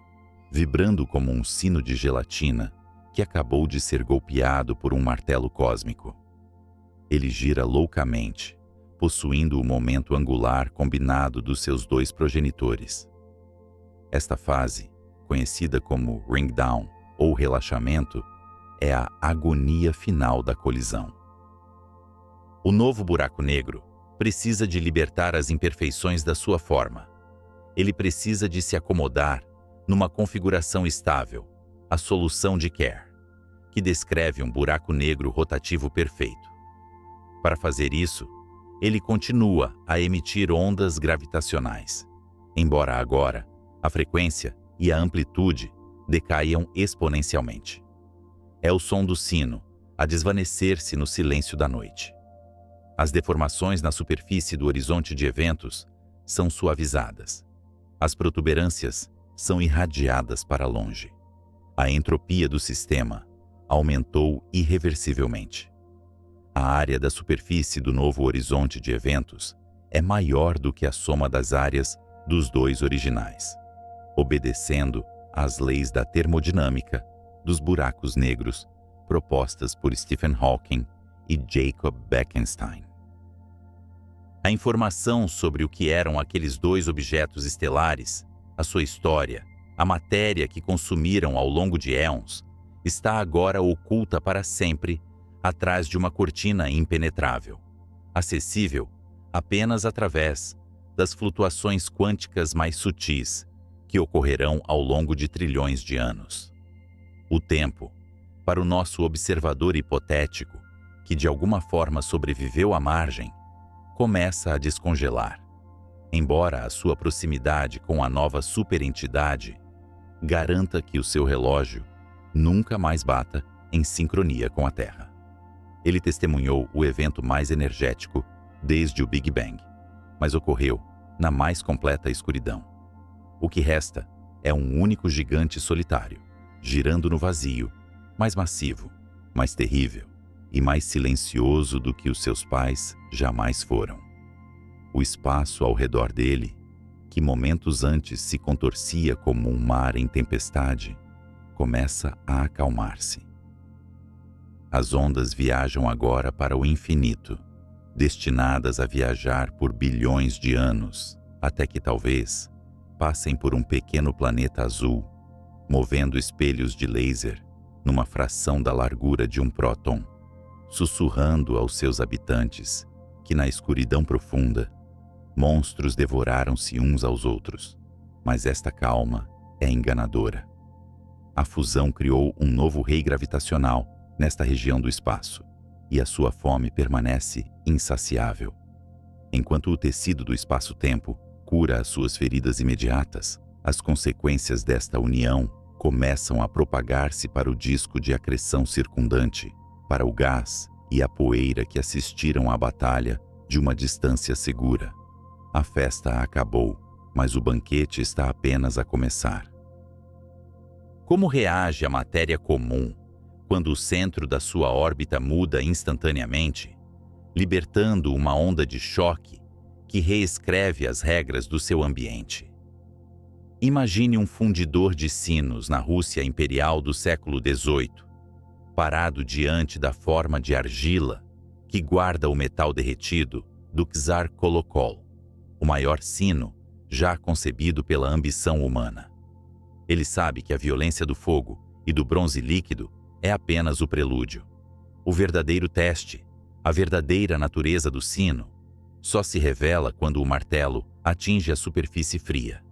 vibrando como um sino de gelatina que acabou de ser golpeado por um martelo cósmico. Ele gira loucamente, possuindo o momento angular combinado dos seus dois progenitores. Esta fase, conhecida como ring down ou relaxamento, é a agonia final da colisão. O novo buraco negro precisa de libertar as imperfeições da sua forma. Ele precisa de se acomodar numa configuração estável, a solução de Kerr, que descreve um buraco negro rotativo perfeito. Para fazer isso, ele continua a emitir ondas gravitacionais, embora agora a frequência e a amplitude decaiam exponencialmente. É o som do sino a desvanecer-se no silêncio da noite. As deformações na superfície do horizonte de eventos são suavizadas. As protuberâncias são irradiadas para longe. A entropia do sistema aumentou irreversivelmente. A área da superfície do novo horizonte de eventos é maior do que a soma das áreas dos dois originais, obedecendo às leis da termodinâmica dos buracos negros propostas por Stephen Hawking e Jacob Bekenstein. A informação sobre o que eram aqueles dois objetos estelares, a sua história, a matéria que consumiram ao longo de éons, está agora oculta para sempre atrás de uma cortina impenetrável, acessível apenas através das flutuações quânticas mais sutis que ocorrerão ao longo de trilhões de anos. O tempo, para o nosso observador hipotético, que de alguma forma sobreviveu à margem, começa a descongelar, embora a sua proximidade com a nova superentidade garanta que o seu relógio nunca mais bata em sincronia com a Terra. Ele testemunhou o evento mais energético desde o Big Bang, mas ocorreu na mais completa escuridão. O que resta é um único gigante solitário, girando no vazio, mais massivo, mais terrível e mais silencioso do que os seus pais jamais foram. O espaço ao redor dele, que momentos antes se contorcia como um mar em tempestade, começa a acalmar-se. As ondas viajam agora para o infinito, destinadas a viajar por bilhões de anos, até que talvez passem por um pequeno planeta azul, movendo espelhos de laser numa fração da largura de um próton, sussurrando aos seus habitantes que na escuridão profunda, monstros devoraram-se uns aos outros. Mas esta calma é enganadora. A fusão criou um novo rei gravitacional nesta região do espaço, e a sua fome permanece insaciável. Enquanto o tecido do espaço-tempo cura as suas feridas imediatas, as consequências desta união começam a propagar-se para o disco de acreção circundante, para o gás e a poeira que assistiram à batalha de uma distância segura. A festa acabou, mas o banquete está apenas a começar. Como reage a matéria comum quando o centro da sua órbita muda instantaneamente, libertando uma onda de choque que reescreve as regras do seu ambiente? Imagine um fundidor de sinos na Rússia imperial do século XVIII, parado diante da forma de argila que guarda o metal derretido do Czar Kolokol, o maior sino já concebido pela ambição humana. Ele sabe que a violência do fogo e do bronze líquido é apenas o prelúdio. O verdadeiro teste, a verdadeira natureza do sino, só se revela quando o martelo atinge a superfície fria.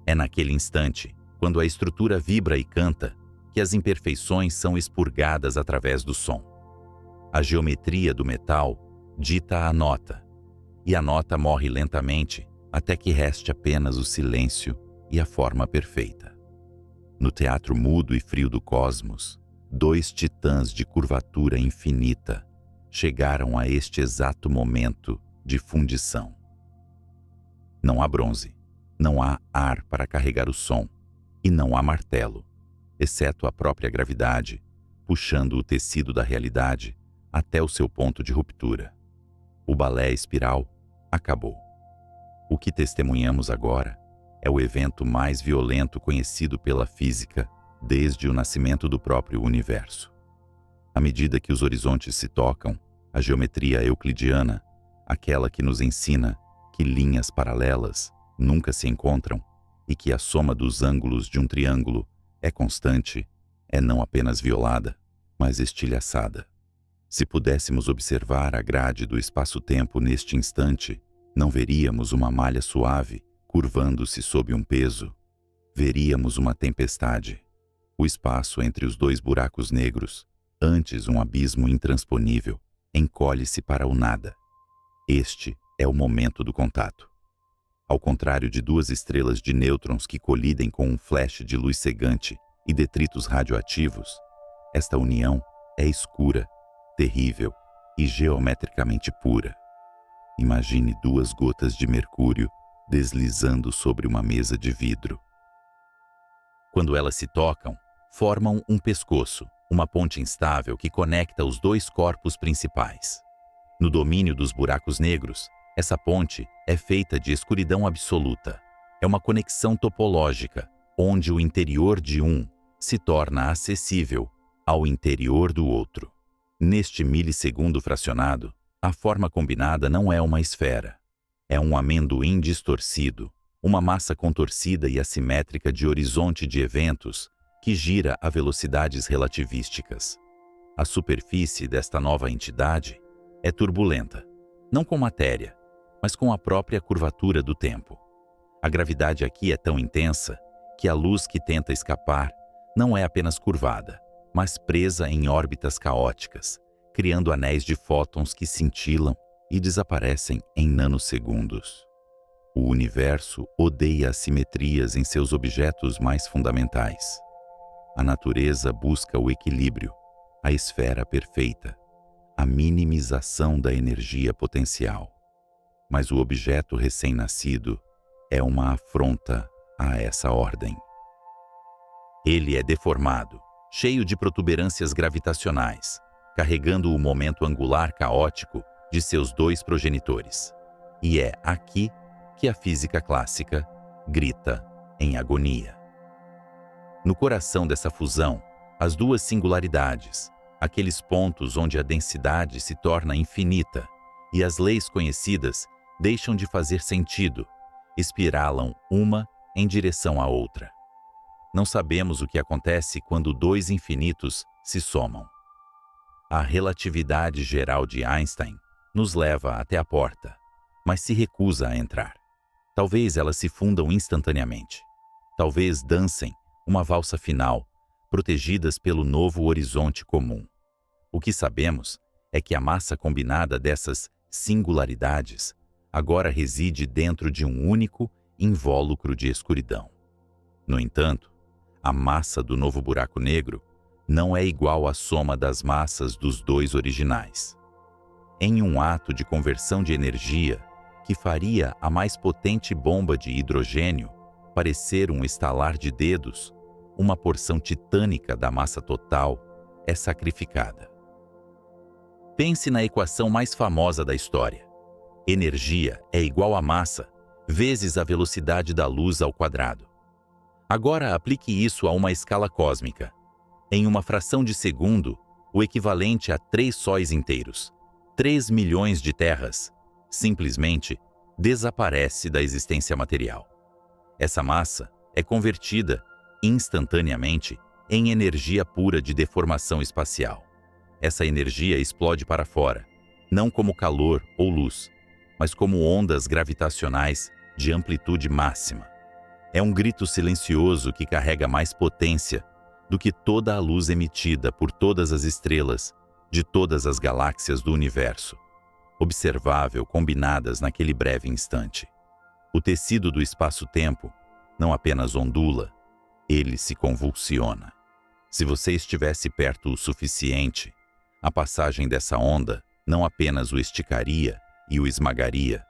É naquele instante, quando a estrutura vibra e canta, que as imperfeições são expurgadas através do som. A geometria do metal dita a nota, e a nota morre lentamente até que reste apenas o silêncio e a forma perfeita. No teatro mudo e frio do cosmos, dois titãs de curvatura infinita chegaram a este exato momento de fundição. Não há bronze, não há ar para carregar o som, e não há martelo, exceto a própria gravidade, puxando o tecido da realidade até o seu ponto de ruptura. O balé espiral acabou. O que testemunhamos agora é o evento mais violento conhecido pela física desde o nascimento do próprio universo. À medida que os horizontes se tocam, a geometria euclidiana, aquela que nos ensina que linhas paralelas nunca se encontram e que a soma dos ângulos de um triângulo é constante, é não apenas violada, mas estilhaçada. Se pudéssemos observar a grade do espaço-tempo neste instante, não veríamos uma malha suave curvando-se sob um peso. Veríamos uma tempestade. O espaço entre os dois buracos negros, antes um abismo intransponível, encolhe-se para o nada. Este é o momento do contato. Ao contrário de duas estrelas de nêutrons que colidem com um flash de luz cegante e detritos radioativos, esta união é escura, terrível e geometricamente pura. Imagine duas gotas de mercúrio deslizando sobre uma mesa de vidro. Quando elas se tocam, formam um pescoço, uma ponte instável que conecta os dois corpos principais. No domínio dos buracos negros, essa ponte é feita de escuridão absoluta. É uma conexão topológica, onde o interior de um se torna acessível ao interior do outro. Neste milissegundo fracionado, a forma combinada não é uma esfera. É um amendoim distorcido, uma massa contorcida e assimétrica de horizonte de eventos que gira a velocidades relativísticas. A superfície desta nova entidade é turbulenta, não com matéria, mas com a própria curvatura do tempo. A gravidade aqui é tão intensa que a luz que tenta escapar não é apenas curvada, mas presa em órbitas caóticas, criando anéis de fótons que cintilam e desaparecem em nanosegundos. O universo odeia assimetrias em seus objetos mais fundamentais. A natureza busca o equilíbrio, a esfera perfeita, a minimização da energia potencial. Mas o objeto recém-nascido é uma afronta a essa ordem. Ele é deformado, cheio de protuberâncias gravitacionais, carregando o momento angular caótico de seus dois progenitores. E é aqui que a física clássica grita em agonia. No coração dessa fusão, as duas singularidades, aqueles pontos onde a densidade se torna infinita e as leis conhecidas deixam de fazer sentido, espiralam uma em direção à outra. Não sabemos o que acontece quando dois infinitos se somam. A relatividade geral de Einstein nos leva até a porta, mas se recusa a entrar. Talvez elas se fundam instantaneamente. Talvez dancem uma valsa final, protegidas pelo novo horizonte comum. O que sabemos é que a massa combinada dessas singularidades agora reside dentro de um único invólucro de escuridão. No entanto, a massa do novo buraco negro não é igual à soma das massas dos dois originais. Em um ato de conversão de energia que faria a mais potente bomba de hidrogênio parecer um estalar de dedos, uma porção titânica da massa total é sacrificada. Pense na equação mais famosa da história. Energia é igual a massa vezes a velocidade da luz ao quadrado. Agora aplique isso a uma escala cósmica. Em uma fração de segundo, o equivalente a 3 sóis inteiros, 3 milhões de terras, simplesmente desaparece da existência material. Essa massa é convertida instantaneamente em energia pura de deformação espacial. Essa energia explode para fora, não como calor ou luz, mas como ondas gravitacionais de amplitude máxima. É um grito silencioso que carrega mais potência do que toda a luz emitida por todas as estrelas de todas as galáxias do universo, observável combinadas naquele breve instante. O tecido do espaço-tempo não apenas ondula, ele se convulsiona. Se você estivesse perto o suficiente, a passagem dessa onda não apenas o esticaria e o esmagaria,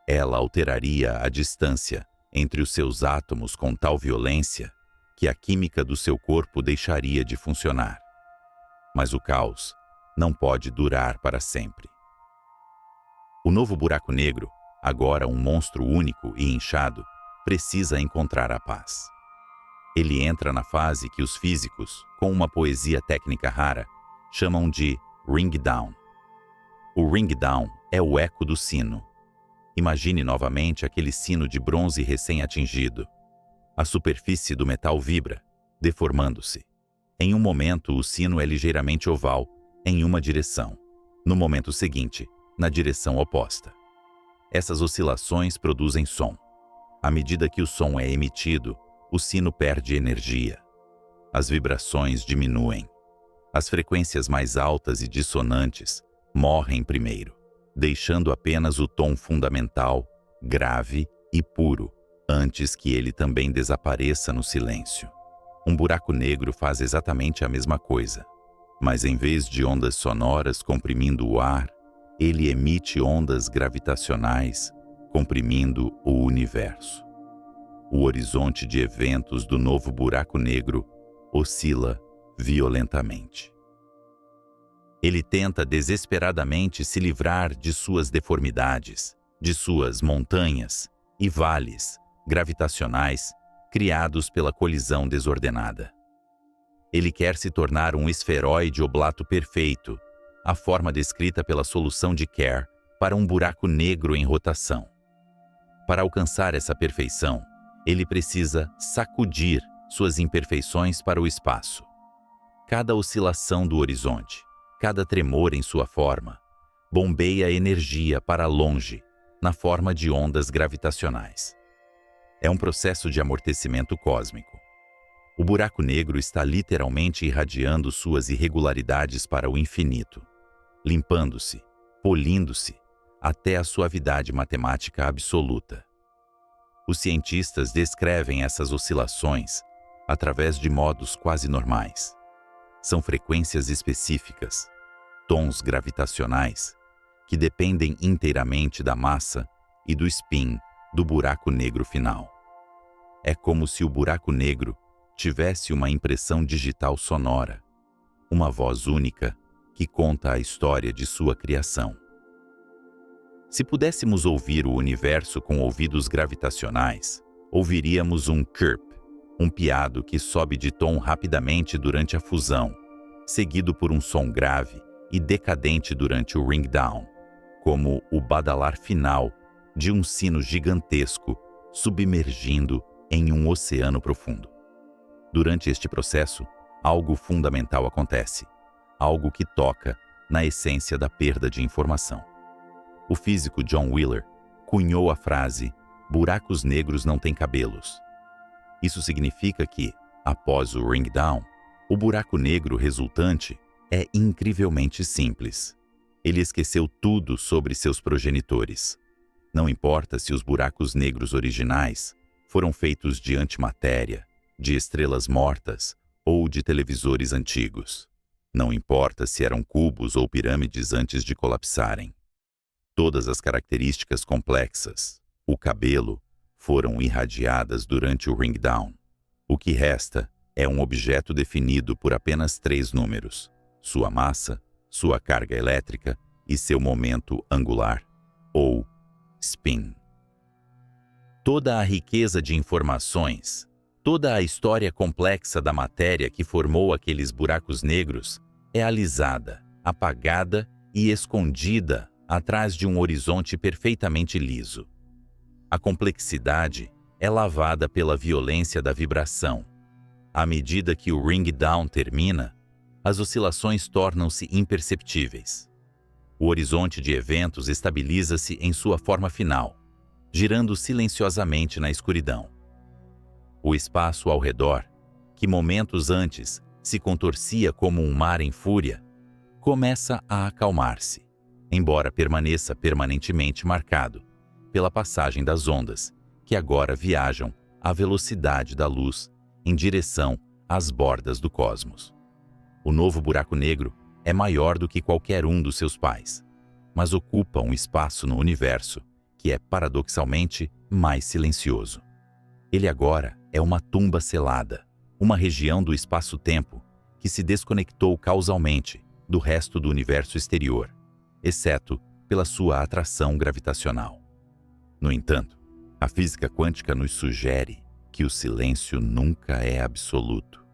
ela alteraria a distância entre os seus átomos com tal violência que a química do seu corpo deixaria de funcionar. Mas o caos não pode durar para sempre. O novo buraco negro, agora um monstro único e inchado, precisa encontrar a paz. Ele entra na fase que os físicos, com uma poesia técnica rara, chamam de ring down. O ring down é o eco do sino. Imagine novamente aquele sino de bronze recém-atingido. A superfície do metal vibra, deformando-se. Em um momento, o sino é ligeiramente oval, em uma direção. No momento seguinte, na direção oposta. Essas oscilações produzem som. À medida que o som é emitido, o sino perde energia. As vibrações diminuem. As frequências mais altas e dissonantes morrem primeiro, deixando apenas o tom fundamental, grave e puro, antes que ele também desapareça no silêncio. Um buraco negro faz exatamente a mesma coisa, mas em vez de ondas sonoras comprimindo o ar, ele emite ondas gravitacionais, comprimindo o universo. O horizonte de eventos do novo buraco negro oscila violentamente. Ele tenta desesperadamente se livrar de suas deformidades, de suas montanhas e vales gravitacionais criados pela colisão desordenada. Ele quer se tornar um esferoide oblato perfeito, a forma descrita pela solução de Kerr para um buraco negro em rotação. Para alcançar essa perfeição, ele precisa sacudir suas imperfeições para o espaço. Cada oscilação do horizonte, cada tremor em sua forma, bombeia energia para longe, na forma de ondas gravitacionais. É um processo de amortecimento cósmico. O buraco negro está literalmente irradiando suas irregularidades para o infinito, limpando-se, polindo-se, até a suavidade matemática absoluta. Os cientistas descrevem essas oscilações através de modos quase normais. São frequências específicas, tons gravitacionais, que dependem inteiramente da massa e do spin do buraco negro final. É como se o buraco negro tivesse uma impressão digital sonora, uma voz única que conta a história de sua criação. Se pudéssemos ouvir o universo com ouvidos gravitacionais, ouviríamos um chirp, um piado que sobe de tom rapidamente durante a fusão, seguido por um som grave e decadente durante o ring down, como o badalar final de um sino gigantesco submergindo em um oceano profundo. Durante este processo, algo fundamental acontece, algo que toca na essência da perda de informação. O físico John Wheeler cunhou a frase "buracos negros não têm cabelos". Isso significa que, após o ring down, o buraco negro resultante é incrivelmente simples. Ele esqueceu tudo sobre seus progenitores. Não importa se os buracos negros originais foram feitos de antimatéria, de estrelas mortas ou de televisores antigos. Não importa se eram cubos ou pirâmides antes de colapsarem. Todas as características complexas, o cabelo, foram irradiadas durante o ring down. O que resta é um objeto definido por apenas 3 números: sua massa, sua carga elétrica e seu momento angular, ou spin. Toda a riqueza de informações, toda a história complexa da matéria que formou aqueles buracos negros é alisada, apagada e escondida atrás de um horizonte perfeitamente liso. A complexidade é lavada pela violência da vibração. À medida que o ring down termina, as oscilações tornam-se imperceptíveis. O horizonte de eventos estabiliza-se em sua forma final, girando silenciosamente na escuridão. O espaço ao redor, que momentos antes se contorcia como um mar em fúria, começa a acalmar-se, embora permaneça permanentemente marcado pela passagem das ondas, que agora viajam à velocidade da luz em direção às bordas do cosmos. O novo buraco negro é maior do que qualquer um dos seus pais, mas ocupa um espaço no universo que é paradoxalmente mais silencioso. Ele agora é uma tumba selada, uma região do espaço-tempo que se desconectou causalmente do resto do universo exterior, exceto pela sua atração gravitacional. No entanto, a física quântica nos sugere que o silêncio nunca é absoluto.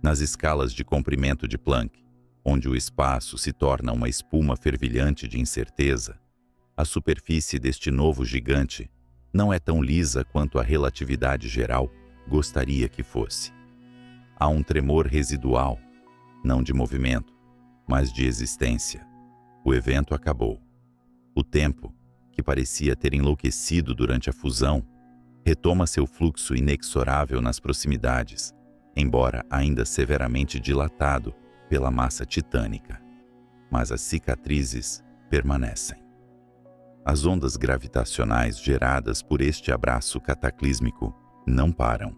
Nas escalas de comprimento de Planck, onde o espaço se torna uma espuma fervilhante de incerteza, a superfície deste novo gigante não é tão lisa quanto a relatividade geral gostaria que fosse. Há um tremor residual, não de movimento, mas de existência. O evento acabou. O tempo, que parecia ter enlouquecido durante a fusão, retoma seu fluxo inexorável nas proximidades, embora ainda severamente dilatado pela massa titânica. Mas as cicatrizes permanecem. As ondas gravitacionais geradas por este abraço cataclísmico não param.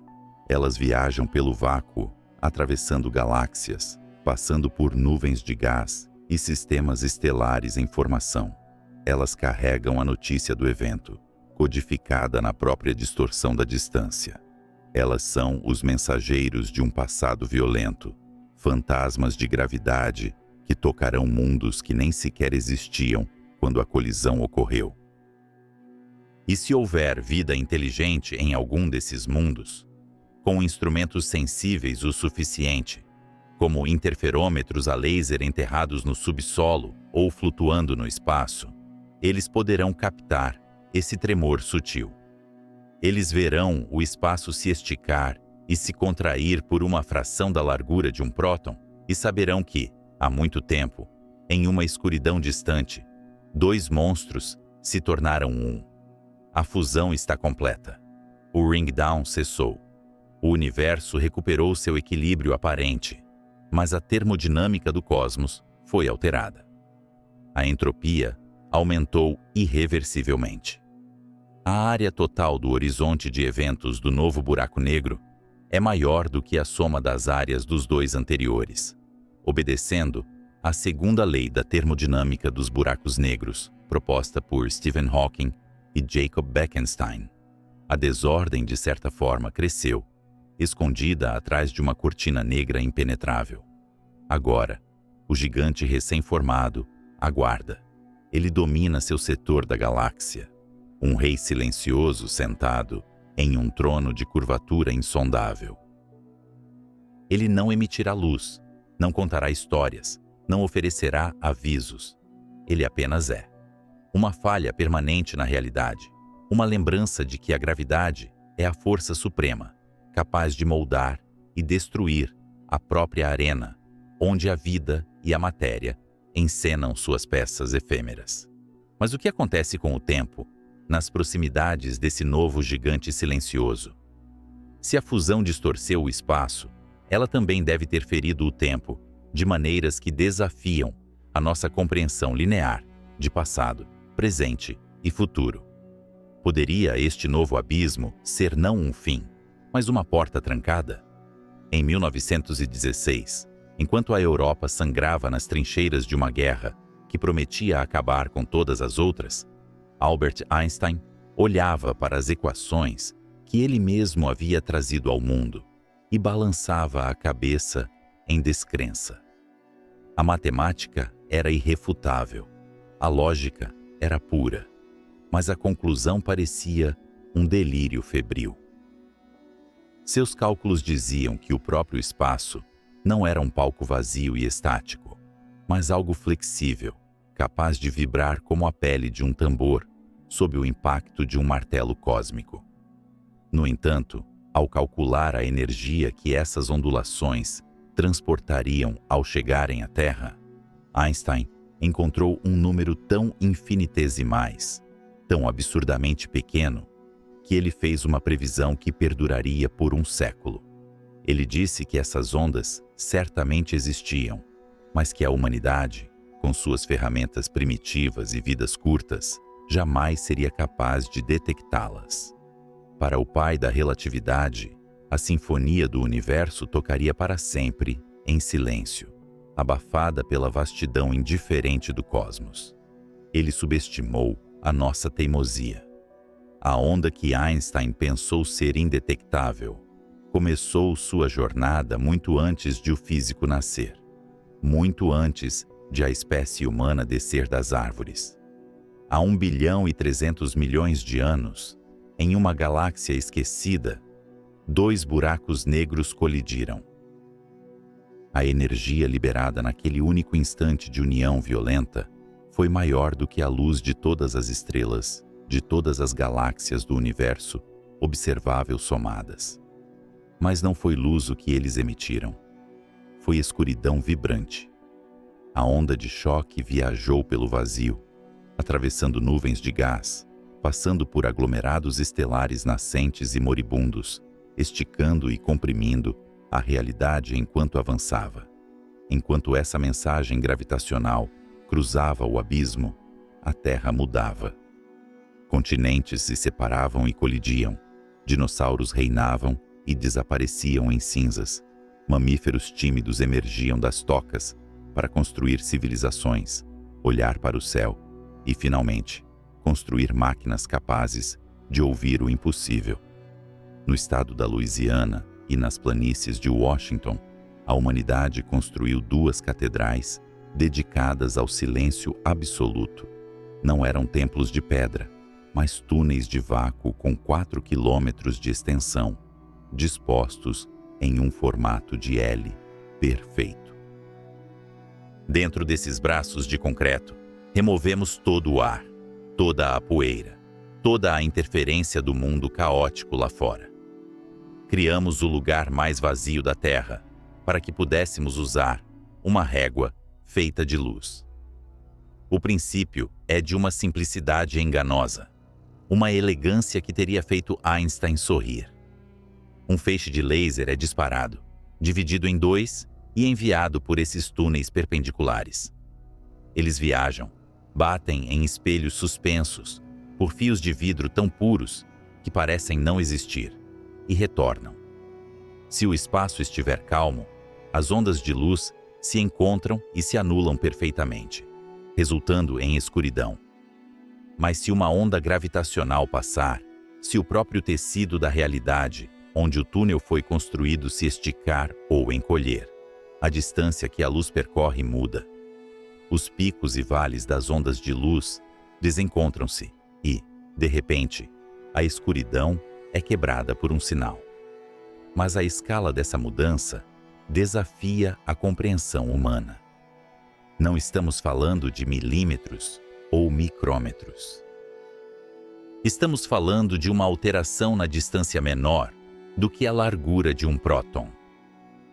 Elas viajam pelo vácuo, atravessando galáxias, passando por nuvens de gás e sistemas estelares em formação. Elas carregam a notícia do evento, codificada na própria distorção da distância. Elas são os mensageiros de um passado violento, fantasmas de gravidade que tocarão mundos que nem sequer existiam quando a colisão ocorreu. E se houver vida inteligente em algum desses mundos, com instrumentos sensíveis o suficiente, como interferômetros a laser enterrados no subsolo ou flutuando no espaço, eles poderão captar esse tremor sutil. Eles verão o espaço se esticar e se contrair por uma fração da largura de um próton e saberão que, há muito tempo, em uma escuridão distante, 2 monstros se tornaram um. A fusão está completa. O ring down cessou. O universo recuperou seu equilíbrio aparente, mas a termodinâmica do cosmos foi alterada. A entropia aumentou irreversivelmente. A área total do horizonte de eventos do novo buraco negro é maior do que a soma das áreas dos 2 anteriores, obedecendo à segunda lei da termodinâmica dos buracos negros, proposta por Stephen Hawking e Jacob Bekenstein. A desordem, de certa forma, cresceu, escondida atrás de uma cortina negra impenetrável. Agora, o gigante recém-formado aguarda. Ele domina seu setor da galáxia, um rei silencioso sentado em um trono de curvatura insondável. Ele não emitirá luz, não contará histórias, não oferecerá avisos. ele apenas é. Uma falha permanente na realidade, uma lembrança de que a gravidade é a força suprema, capaz de moldar e destruir a própria arena, onde a vida e a matéria encenam suas peças efêmeras. Mas o que acontece com o tempo, nas proximidades desse novo gigante silencioso? Se a fusão distorceu o espaço, ela também deve ter ferido o tempo, de maneiras que desafiam a nossa compreensão linear de passado, presente e futuro. Poderia este novo abismo ser não um fim, mas uma porta trancada? Em 1916, enquanto a Europa sangrava nas trincheiras de uma guerra que prometia acabar com todas as outras, Albert Einstein olhava para as equações que ele mesmo havia trazido ao mundo e balançava a cabeça em descrença. A matemática era irrefutável, a lógica era pura, mas a conclusão parecia um delírio febril. Seus cálculos diziam que o próprio espaço não era um palco vazio e estático, mas algo flexível, capaz de vibrar como a pele de um tambor sob o impacto de um martelo cósmico. No entanto, ao calcular a energia que essas ondulações transportariam ao chegarem à Terra, Einstein encontrou um número tão infinitesimais, tão absurdamente pequeno, que ele fez uma previsão que perduraria por um século. Ele disse que essas ondas certamente existiam, mas que a humanidade, com suas ferramentas primitivas e vidas curtas, jamais seria capaz de detectá-las. Para o pai da relatividade, a sinfonia do universo tocaria para sempre, em silêncio, abafada pela vastidão indiferente do cosmos. Ele subestimou a nossa teimosia. A onda que Einstein pensou ser indetectável começou sua jornada muito antes de o físico nascer, muito antes de a espécie humana descer das árvores. Há 1,3 bilhão de anos, em uma galáxia esquecida, 2 buracos negros colidiram. A energia liberada naquele único instante de união violenta foi maior do que a luz de todas as estrelas, de todas as galáxias do universo observável somadas. Mas não foi luz o que eles emitiram. Foi escuridão vibrante. A onda de choque viajou pelo vazio, atravessando nuvens de gás, passando por aglomerados estelares nascentes e moribundos, esticando e comprimindo a realidade enquanto avançava. Enquanto essa mensagem gravitacional cruzava o abismo, a Terra mudava. Continentes se separavam e colidiam, dinossauros reinavam e desapareciam em cinzas, mamíferos tímidos emergiam das tocas para construir civilizações, olhar para o céu e, finalmente, construir máquinas capazes de ouvir o impossível. No estado da Louisiana e nas planícies de Washington, a humanidade construiu 2 catedrais dedicadas ao silêncio absoluto. Não eram templos de pedra, mas túneis de vácuo com 4 quilômetros de extensão, dispostos em um formato de L perfeito. Dentro desses braços de concreto, removemos todo o ar, toda a poeira, toda a interferência do mundo caótico lá fora. Criamos o lugar mais vazio da Terra, para que pudéssemos usar uma régua feita de luz. O princípio é de uma simplicidade enganosa, uma elegância que teria feito Einstein sorrir. Um feixe de laser é disparado, dividido em 2 e enviado por esses túneis perpendiculares. Eles viajam, batem em espelhos suspensos, por fios de vidro tão puros que parecem não existir, e retornam. Se o espaço estiver calmo, as ondas de luz se encontram e se anulam perfeitamente, resultando em escuridão. Mas se uma onda gravitacional passar, se o próprio tecido da realidade, onde o túnel foi construído, se esticar ou encolher, a distância que a luz percorre muda. Os picos e vales das ondas de luz desencontram-se e, de repente, a escuridão é quebrada por um sinal. Mas a escala dessa mudança desafia a compreensão humana. Não estamos falando de milímetros ou micrômetros. Estamos falando de uma alteração na distância menor do que a largura de um próton.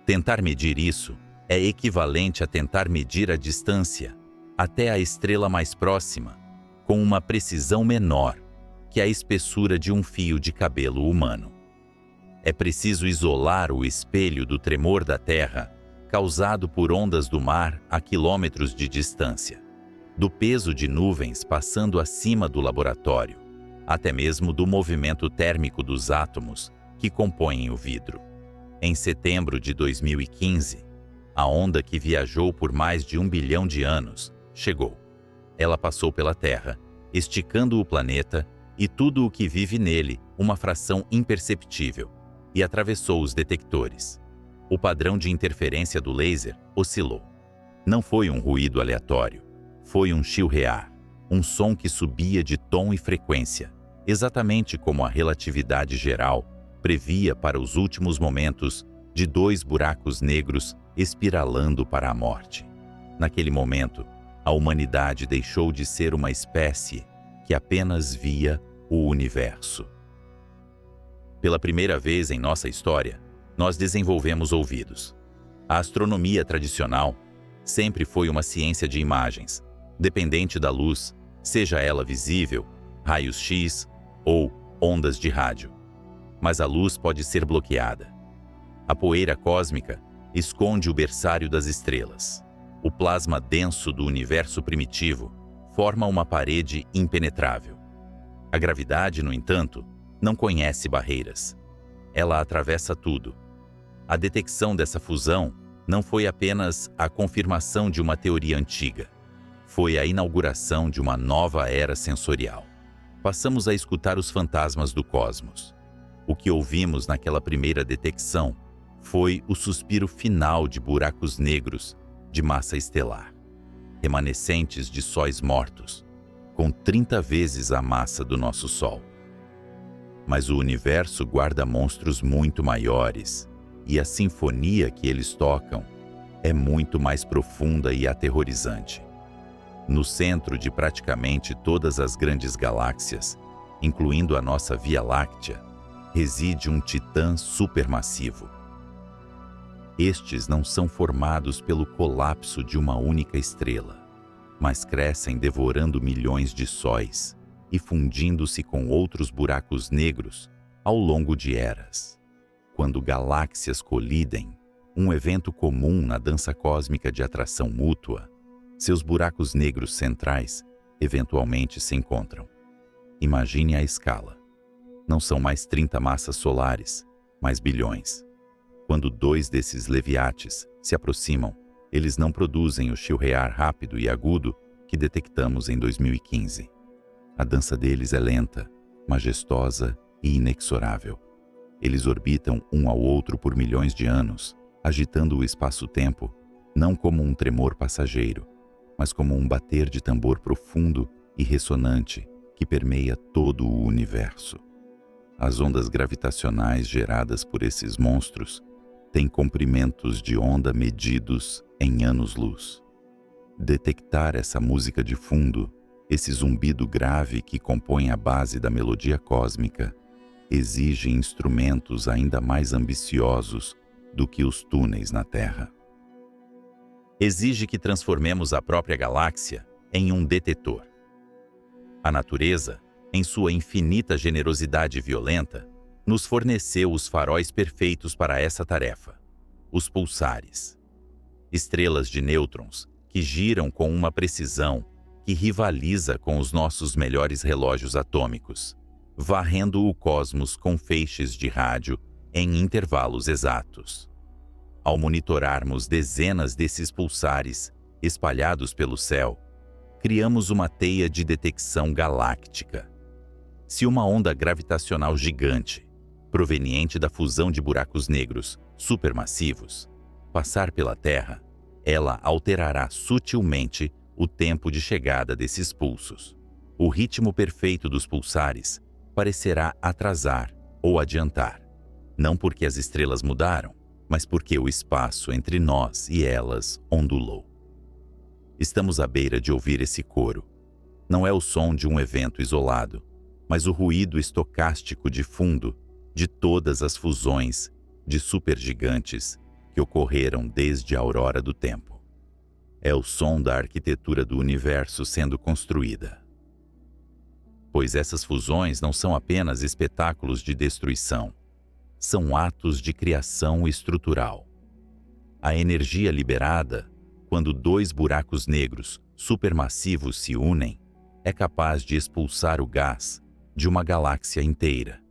Tentar medir isso é equivalente a tentar medir a distância até a estrela mais próxima com uma precisão menor que a espessura de um fio de cabelo humano. É preciso isolar o espelho do tremor da Terra causado por ondas do mar a quilômetros de distância, do peso de nuvens passando acima do laboratório, até mesmo do movimento térmico dos átomos que compõem o vidro. Em setembro de 2015, a onda que viajou por mais de 1 bilhão de anos chegou. Ela passou pela Terra, esticando o planeta e tudo o que vive nele uma fração imperceptível, e atravessou os detectores. O padrão de interferência do laser oscilou. Não foi um ruído aleatório, foi um chilrear, um som que subia de tom e frequência, exatamente como a relatividade geral previa para os últimos momentos de 2 buracos negros espiralando para a morte. Naquele momento, a humanidade deixou de ser uma espécie que apenas via o universo. Pela primeira vez em nossa história, nós desenvolvemos ouvidos. A astronomia tradicional sempre foi uma ciência de imagens, dependente da luz, seja ela visível, raios-x ou ondas de rádio. Mas a luz pode ser bloqueada. A poeira cósmica esconde o berçário das estrelas. O plasma denso do universo primitivo forma uma parede impenetrável. A gravidade, no entanto, não conhece barreiras. Ela atravessa tudo. A detecção dessa fusão não foi apenas a confirmação de uma teoria antiga. Foi a inauguração de uma nova era sensorial. Passamos a escutar os fantasmas do cosmos. O que ouvimos naquela primeira detecção foi o suspiro final de buracos negros de massa estelar, remanescentes de sóis mortos, com 30 vezes a massa do nosso Sol. Mas o universo guarda monstros muito maiores, e a sinfonia que eles tocam é muito mais profunda e aterrorizante. No centro de praticamente todas as grandes galáxias, incluindo a nossa Via Láctea, reside um titã supermassivo. Estes não são formados pelo colapso de uma única estrela, mas crescem devorando milhões de sóis e fundindo-se com outros buracos negros ao longo de eras. Quando galáxias colidem, um evento comum na dança cósmica de atração mútua, seus buracos negros centrais eventualmente se encontram. Imagine a escala. Não são mais 30 massas solares, mas bilhões. Quando 2 desses leviates se aproximam, eles não produzem o chilrear rápido e agudo que detectamos em 2015. A dança deles é lenta, majestosa e inexorável. Eles orbitam um ao outro por milhões de anos, agitando o espaço-tempo, não como um tremor passageiro, mas como um bater de tambor profundo e ressonante que permeia todo o universo. As ondas gravitacionais geradas por esses monstros têm comprimentos de onda medidos em anos-luz. Detectar essa música de fundo, esse zumbido grave que compõe a base da melodia cósmica, exige instrumentos ainda mais ambiciosos do que os túneis na Terra. Exige que transformemos a própria galáxia em um detetor. A natureza, em sua infinita generosidade violenta, nos forneceu os faróis perfeitos para essa tarefa, os pulsares. Estrelas de nêutrons que giram com uma precisão que rivaliza com os nossos melhores relógios atômicos, varrendo o cosmos com feixes de rádio em intervalos exatos. Ao monitorarmos dezenas desses pulsares espalhados pelo céu, criamos uma teia de detecção galáctica. Se uma onda gravitacional gigante, proveniente da fusão de buracos negros supermassivos, passar pela Terra, ela alterará sutilmente o tempo de chegada desses pulsos. O ritmo perfeito dos pulsares parecerá atrasar ou adiantar, não porque as estrelas mudaram, mas porque o espaço entre nós e elas ondulou. Estamos à beira de ouvir esse coro. Não é o som de um evento isolado, mas o ruído estocástico de fundo de todas as fusões de supergigantes que ocorreram desde a aurora do tempo. É o som da arquitetura do universo sendo construída. Pois essas fusões não são apenas espetáculos de destruição, são atos de criação estrutural. A energia liberada, quando dois buracos negros supermassivos se unem, é capaz de expulsar o gás de uma galáxia inteira,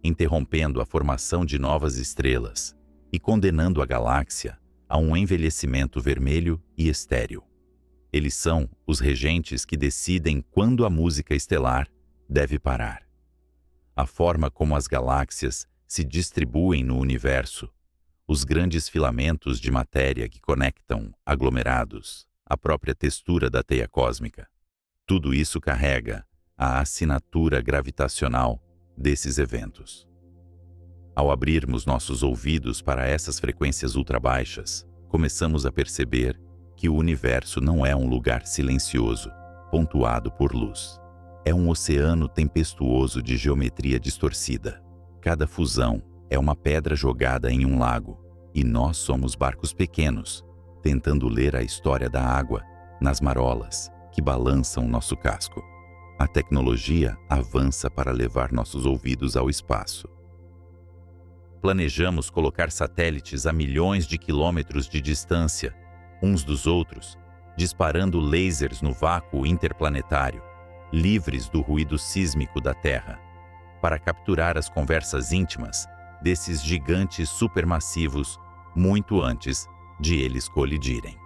interrompendo a formação de novas estrelas e condenando a galáxia a um envelhecimento vermelho e estéril. Eles são os regentes que decidem quando a música estelar deve parar. A forma como as galáxias se distribuem no universo, os grandes filamentos de matéria que conectam aglomerados, a própria textura da teia cósmica, tudo isso carrega a assinatura gravitacional desses eventos. Ao abrirmos nossos ouvidos para essas frequências ultrabaixas, começamos a perceber que o universo não é um lugar silencioso, pontuado por luz. É um oceano tempestuoso de geometria distorcida. Cada fusão é uma pedra jogada em um lago, e nós somos barcos pequenos, tentando ler a história da água nas marolas que balançam nosso casco. A tecnologia avança para levar nossos ouvidos ao espaço. Planejamos colocar satélites a milhões de quilômetros de distância, uns dos outros, disparando lasers no vácuo interplanetário, livres do ruído sísmico da Terra, para capturar as conversas íntimas desses gigantes supermassivos muito antes de eles colidirem.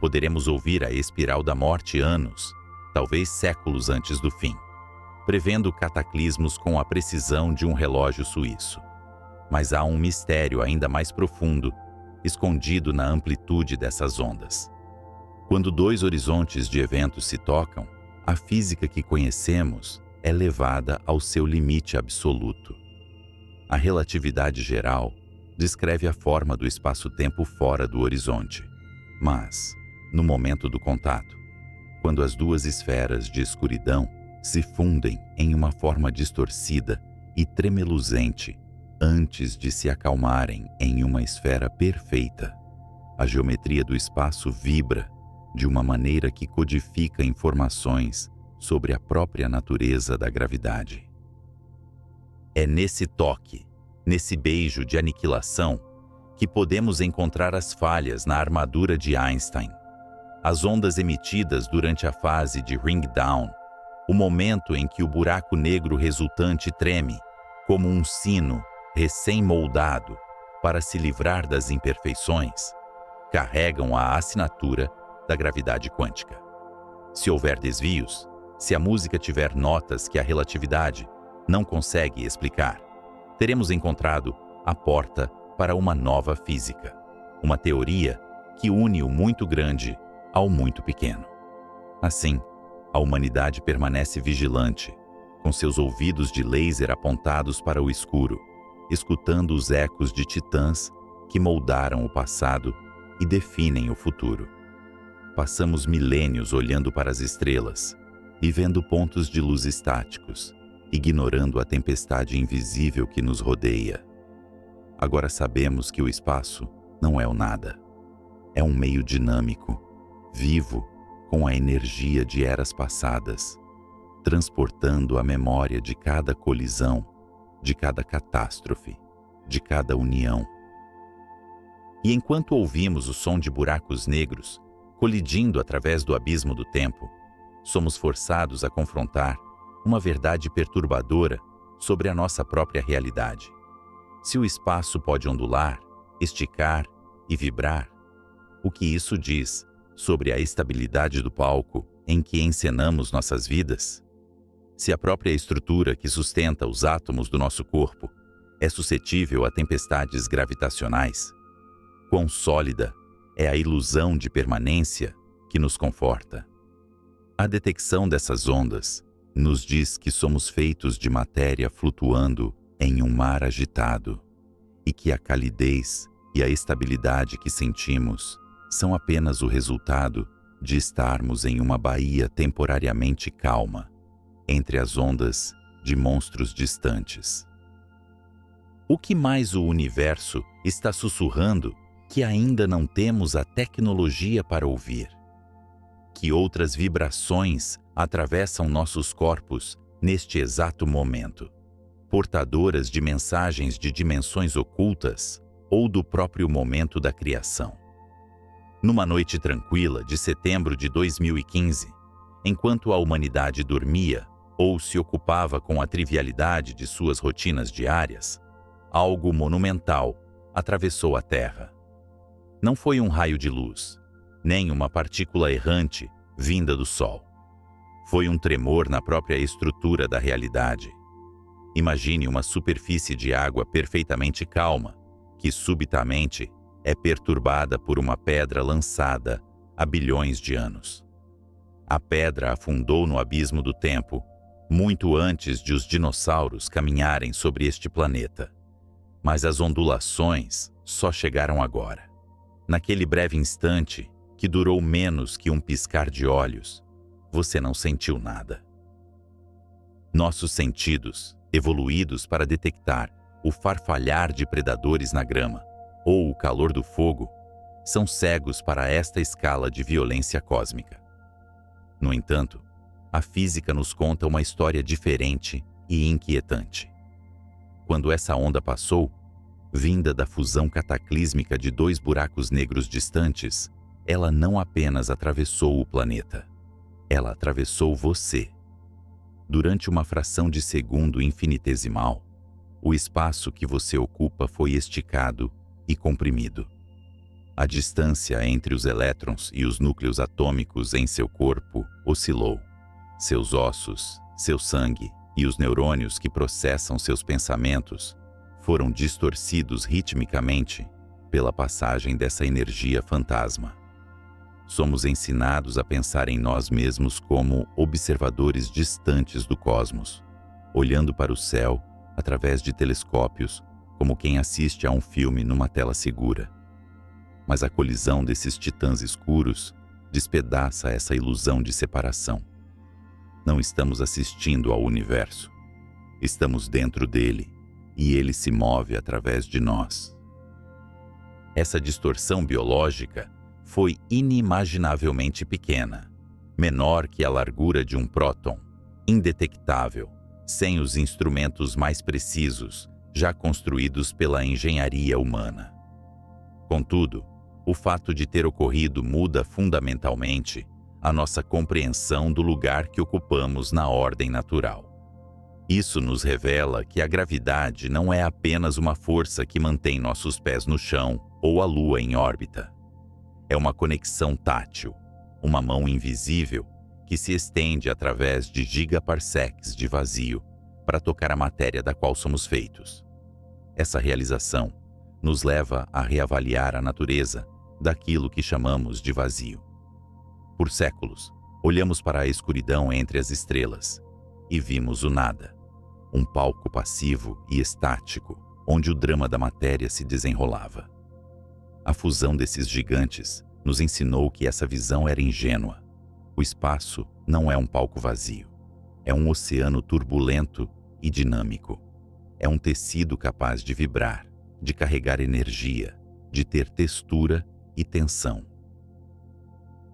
Poderemos ouvir a espiral da morte anos, talvez séculos antes do fim, prevendo cataclismos com a precisão de um relógio suíço. Mas há um mistério ainda mais profundo, escondido na amplitude dessas ondas. Quando dois horizontes de eventos se tocam, a física que conhecemos é levada ao seu limite absoluto. A relatividade geral descreve a forma do espaço-tempo fora do horizonte. Mas, no momento do contato, quando as duas esferas de escuridão se fundem em uma forma distorcida e tremeluzente, antes de se acalmarem em uma esfera perfeita, a geometria do espaço vibra de uma maneira que codifica informações sobre a própria natureza da gravidade. É nesse toque, nesse beijo de aniquilação, que podemos encontrar as falhas na armadura de Einstein, as ondas emitidas durante a fase de ring down, o momento em que o buraco negro resultante treme, como um sino recém-moldado para se livrar das imperfeições, carregam a assinatura da gravidade quântica. Se houver desvios, se a música tiver notas que a relatividade não consegue explicar, teremos encontrado a porta para uma nova física, uma teoria que une o muito grande ao muito pequeno. Assim, a humanidade permanece vigilante, com seus ouvidos de laser apontados para o escuro, escutando os ecos de titãs que moldaram o passado e definem o futuro. Passamos milênios olhando para as estrelas e vendo pontos de luz estáticos, ignorando a tempestade invisível que nos rodeia. Agora sabemos que o espaço não é o nada. É um meio dinâmico, vivo, com a energia de eras passadas, transportando a memória de cada colisão, de cada catástrofe, de cada união. E enquanto ouvimos o som de buracos negros colidindo através do abismo do tempo, somos forçados a confrontar uma verdade perturbadora sobre a nossa própria realidade. Se o espaço pode ondular, esticar e vibrar, o que isso diz sobre a estabilidade do palco em que encenamos nossas vidas? Se a própria estrutura que sustenta os átomos do nosso corpo é suscetível a tempestades gravitacionais, quão sólida é a ilusão de permanência que nos conforta? A detecção dessas ondas nos diz que somos feitos de matéria flutuando em um mar agitado e que a calidez e a estabilidade que sentimos são apenas o resultado de estarmos em uma baía temporariamente calma, entre as ondas de monstros distantes. O que mais o universo está sussurrando que ainda não temos a tecnologia para ouvir? Que outras vibrações atravessam nossos corpos neste exato momento, portadoras de mensagens de dimensões ocultas ou do próprio momento da criação? Numa noite tranquila de setembro de 2015, enquanto a humanidade dormia ou se ocupava com a trivialidade de suas rotinas diárias, algo monumental atravessou a Terra. Não foi um raio de luz, nem uma partícula errante vinda do Sol. Foi um tremor na própria estrutura da realidade. Imagine uma superfície de água perfeitamente calma, que subitamente é perturbada por uma pedra lançada há bilhões de anos. A pedra afundou no abismo do tempo, muito antes de os dinossauros caminharem sobre este planeta. Mas as ondulações só chegaram agora. Naquele breve instante, que durou menos que um piscar de olhos, você não sentiu nada. Nossos sentidos, evoluídos para detectar o farfalhar de predadores na grama ou o calor do fogo, são cegos para esta escala de violência cósmica. No entanto, a física nos conta uma história diferente e inquietante. Quando essa onda passou, vinda da fusão cataclísmica de dois buracos negros distantes, ela não apenas atravessou o planeta, ela atravessou você. Durante uma fração de segundo infinitesimal, o espaço que você ocupa foi esticado e comprimido. A distância entre os elétrons e os núcleos atômicos em seu corpo oscilou. Seus ossos, seu sangue e os neurônios que processam seus pensamentos foram distorcidos ritmicamente pela passagem dessa energia fantasma. Somos ensinados a pensar em nós mesmos como observadores distantes do cosmos, olhando para o céu através de telescópios, como quem assiste a um filme numa tela segura. Mas a colisão desses titãs escuros despedaça essa ilusão de separação. Não estamos assistindo ao universo. Estamos dentro dele, e ele se move através de nós. Essa distorção biológica foi inimaginavelmente pequena, menor que a largura de um próton, indetectável, sem os instrumentos mais precisos, já construídos pela engenharia humana. Contudo, o fato de ter ocorrido muda fundamentalmente a nossa compreensão do lugar que ocupamos na ordem natural. Isso nos revela que a gravidade não é apenas uma força que mantém nossos pés no chão ou a Lua em órbita. É uma conexão tátil, uma mão invisível que se estende através de gigaparsecs de vazio para tocar a matéria da qual somos feitos. Essa realização nos leva a reavaliar a natureza daquilo que chamamos de vazio. Por séculos, olhamos para a escuridão entre as estrelas e vimos o nada, um palco passivo e estático onde o drama da matéria se desenrolava. A fusão desses gigantes nos ensinou que essa visão era ingênua. O espaço não é um palco vazio. É um oceano turbulento e dinâmico. É um tecido capaz de vibrar, de carregar energia, de ter textura e tensão.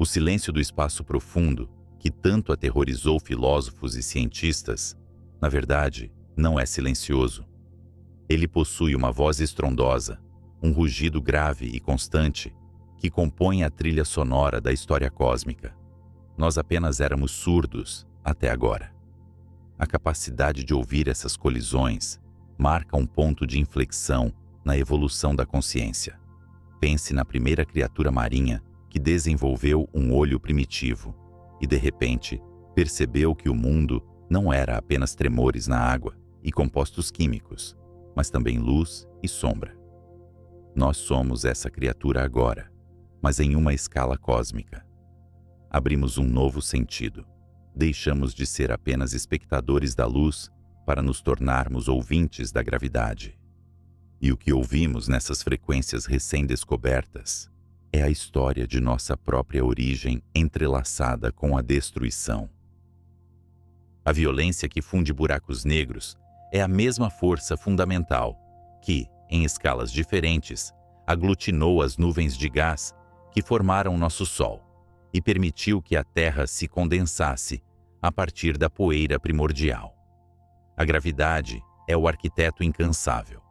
O silêncio do espaço profundo, que tanto aterrorizou filósofos e cientistas, na verdade, não é silencioso. Ele possui uma voz estrondosa, um rugido grave e constante, que compõe a trilha sonora da história cósmica. Nós apenas éramos surdos até agora. A capacidade de ouvir essas colisões marca um ponto de inflexão na evolução da consciência. Pense na primeira criatura marinha que desenvolveu um olho primitivo e, de repente, percebeu que o mundo não era apenas tremores na água e compostos químicos, mas também luz e sombra. Nós somos essa criatura agora, mas em uma escala cósmica. Abrimos um novo sentido. Deixamos de ser apenas espectadores da luz para nos tornarmos ouvintes da gravidade. E o que ouvimos nessas frequências recém-descobertas é a história de nossa própria origem entrelaçada com a destruição. A violência que funde buracos negros é a mesma força fundamental que, em escalas diferentes, aglutinou as nuvens de gás que formaram nosso Sol e permitiu que a Terra se condensasse a partir da poeira primordial. A gravidade é o arquiteto incansável,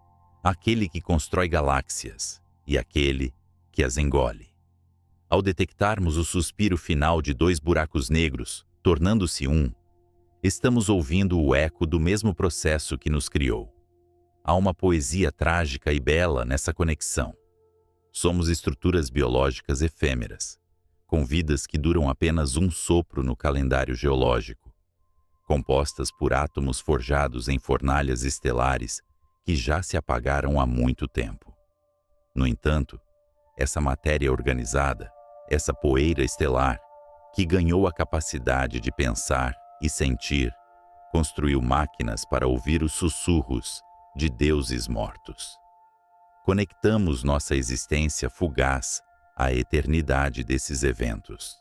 aquele que constrói galáxias e aquele que as engole. Ao detectarmos o suspiro final de dois buracos negros, tornando-se um, estamos ouvindo o eco do mesmo processo que nos criou. Há uma poesia trágica e bela nessa conexão. Somos estruturas biológicas efêmeras, com vidas que duram apenas um sopro no calendário geológico, compostas por átomos forjados em fornalhas estelares que já se apagaram há muito tempo. No entanto, essa matéria organizada, essa poeira estelar, que ganhou a capacidade de pensar e sentir, construiu máquinas para ouvir os sussurros de deuses mortos. Conectamos nossa existência fugaz à eternidade desses eventos.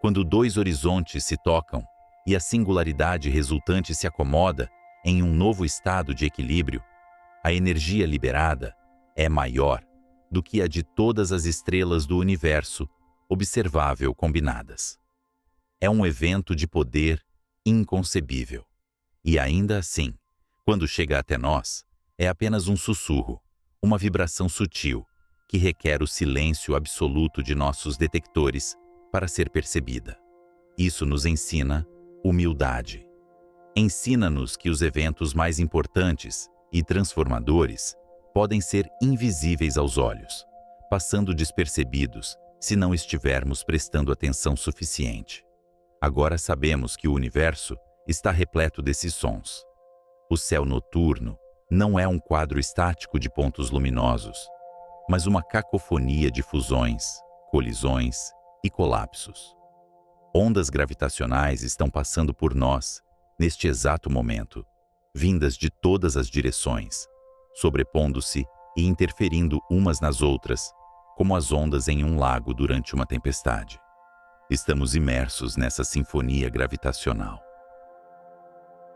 Quando dois horizontes se tocam e a singularidade resultante se acomoda em um novo estado de equilíbrio, a energia liberada é maior do que a de todas as estrelas do universo observável combinadas. É um evento de poder inconcebível. E ainda assim, quando chega até nós, é apenas um sussurro, uma vibração sutil, que requer o silêncio absoluto de nossos detectores para ser percebida. Isso nos ensina humildade. Ensina-nos que os eventos mais importantes e transformadores podem ser invisíveis aos olhos, passando despercebidos se não estivermos prestando atenção suficiente. Agora sabemos que o universo está repleto desses sons. O céu noturno não é um quadro estático de pontos luminosos, mas uma cacofonia de fusões, colisões e colapsos. Ondas gravitacionais estão passando por nós, neste exato momento, vindas de todas as direções, sobrepondo-se e interferindo umas nas outras, como as ondas em um lago durante uma tempestade. Estamos imersos nessa sinfonia gravitacional.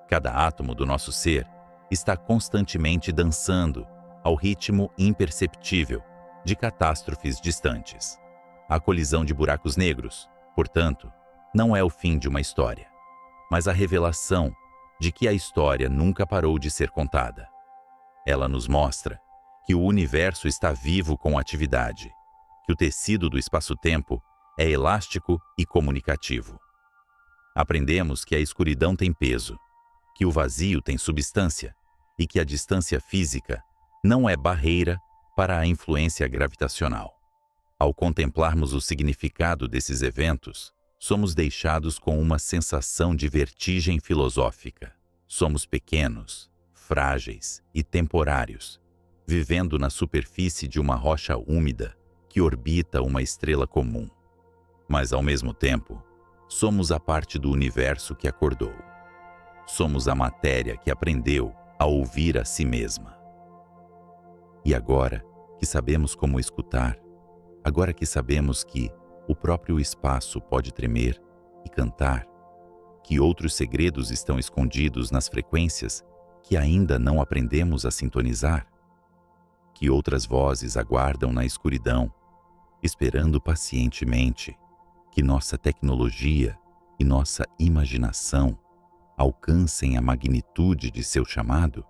Cada átomo do nosso ser está constantemente dançando ao ritmo imperceptível de catástrofes distantes. A colisão de buracos negros, portanto, não é o fim de uma história, mas a revelação de que a história nunca parou de ser contada. Ela nos mostra que o universo está vivo com atividade, que o tecido do espaço-tempo é elástico e comunicativo. Aprendemos que a escuridão tem peso, que o vazio tem substância e que a distância física não é barreira para a influência gravitacional. Ao contemplarmos o significado desses eventos, somos deixados com uma sensação de vertigem filosófica. Somos pequenos, frágeis e temporários, vivendo na superfície de uma rocha úmida que orbita uma estrela comum. Mas, ao mesmo tempo, somos a parte do universo que acordou. Somos a matéria que aprendeu a ouvir a si mesma. E agora que sabemos como escutar, agora que sabemos que o próprio espaço pode tremer e cantar, que outros segredos estão escondidos nas frequências que ainda não aprendemos a sintonizar, que outras vozes aguardam na escuridão, esperando pacientemente que nossa tecnologia e nossa imaginação alcancem a magnitude de seu chamado,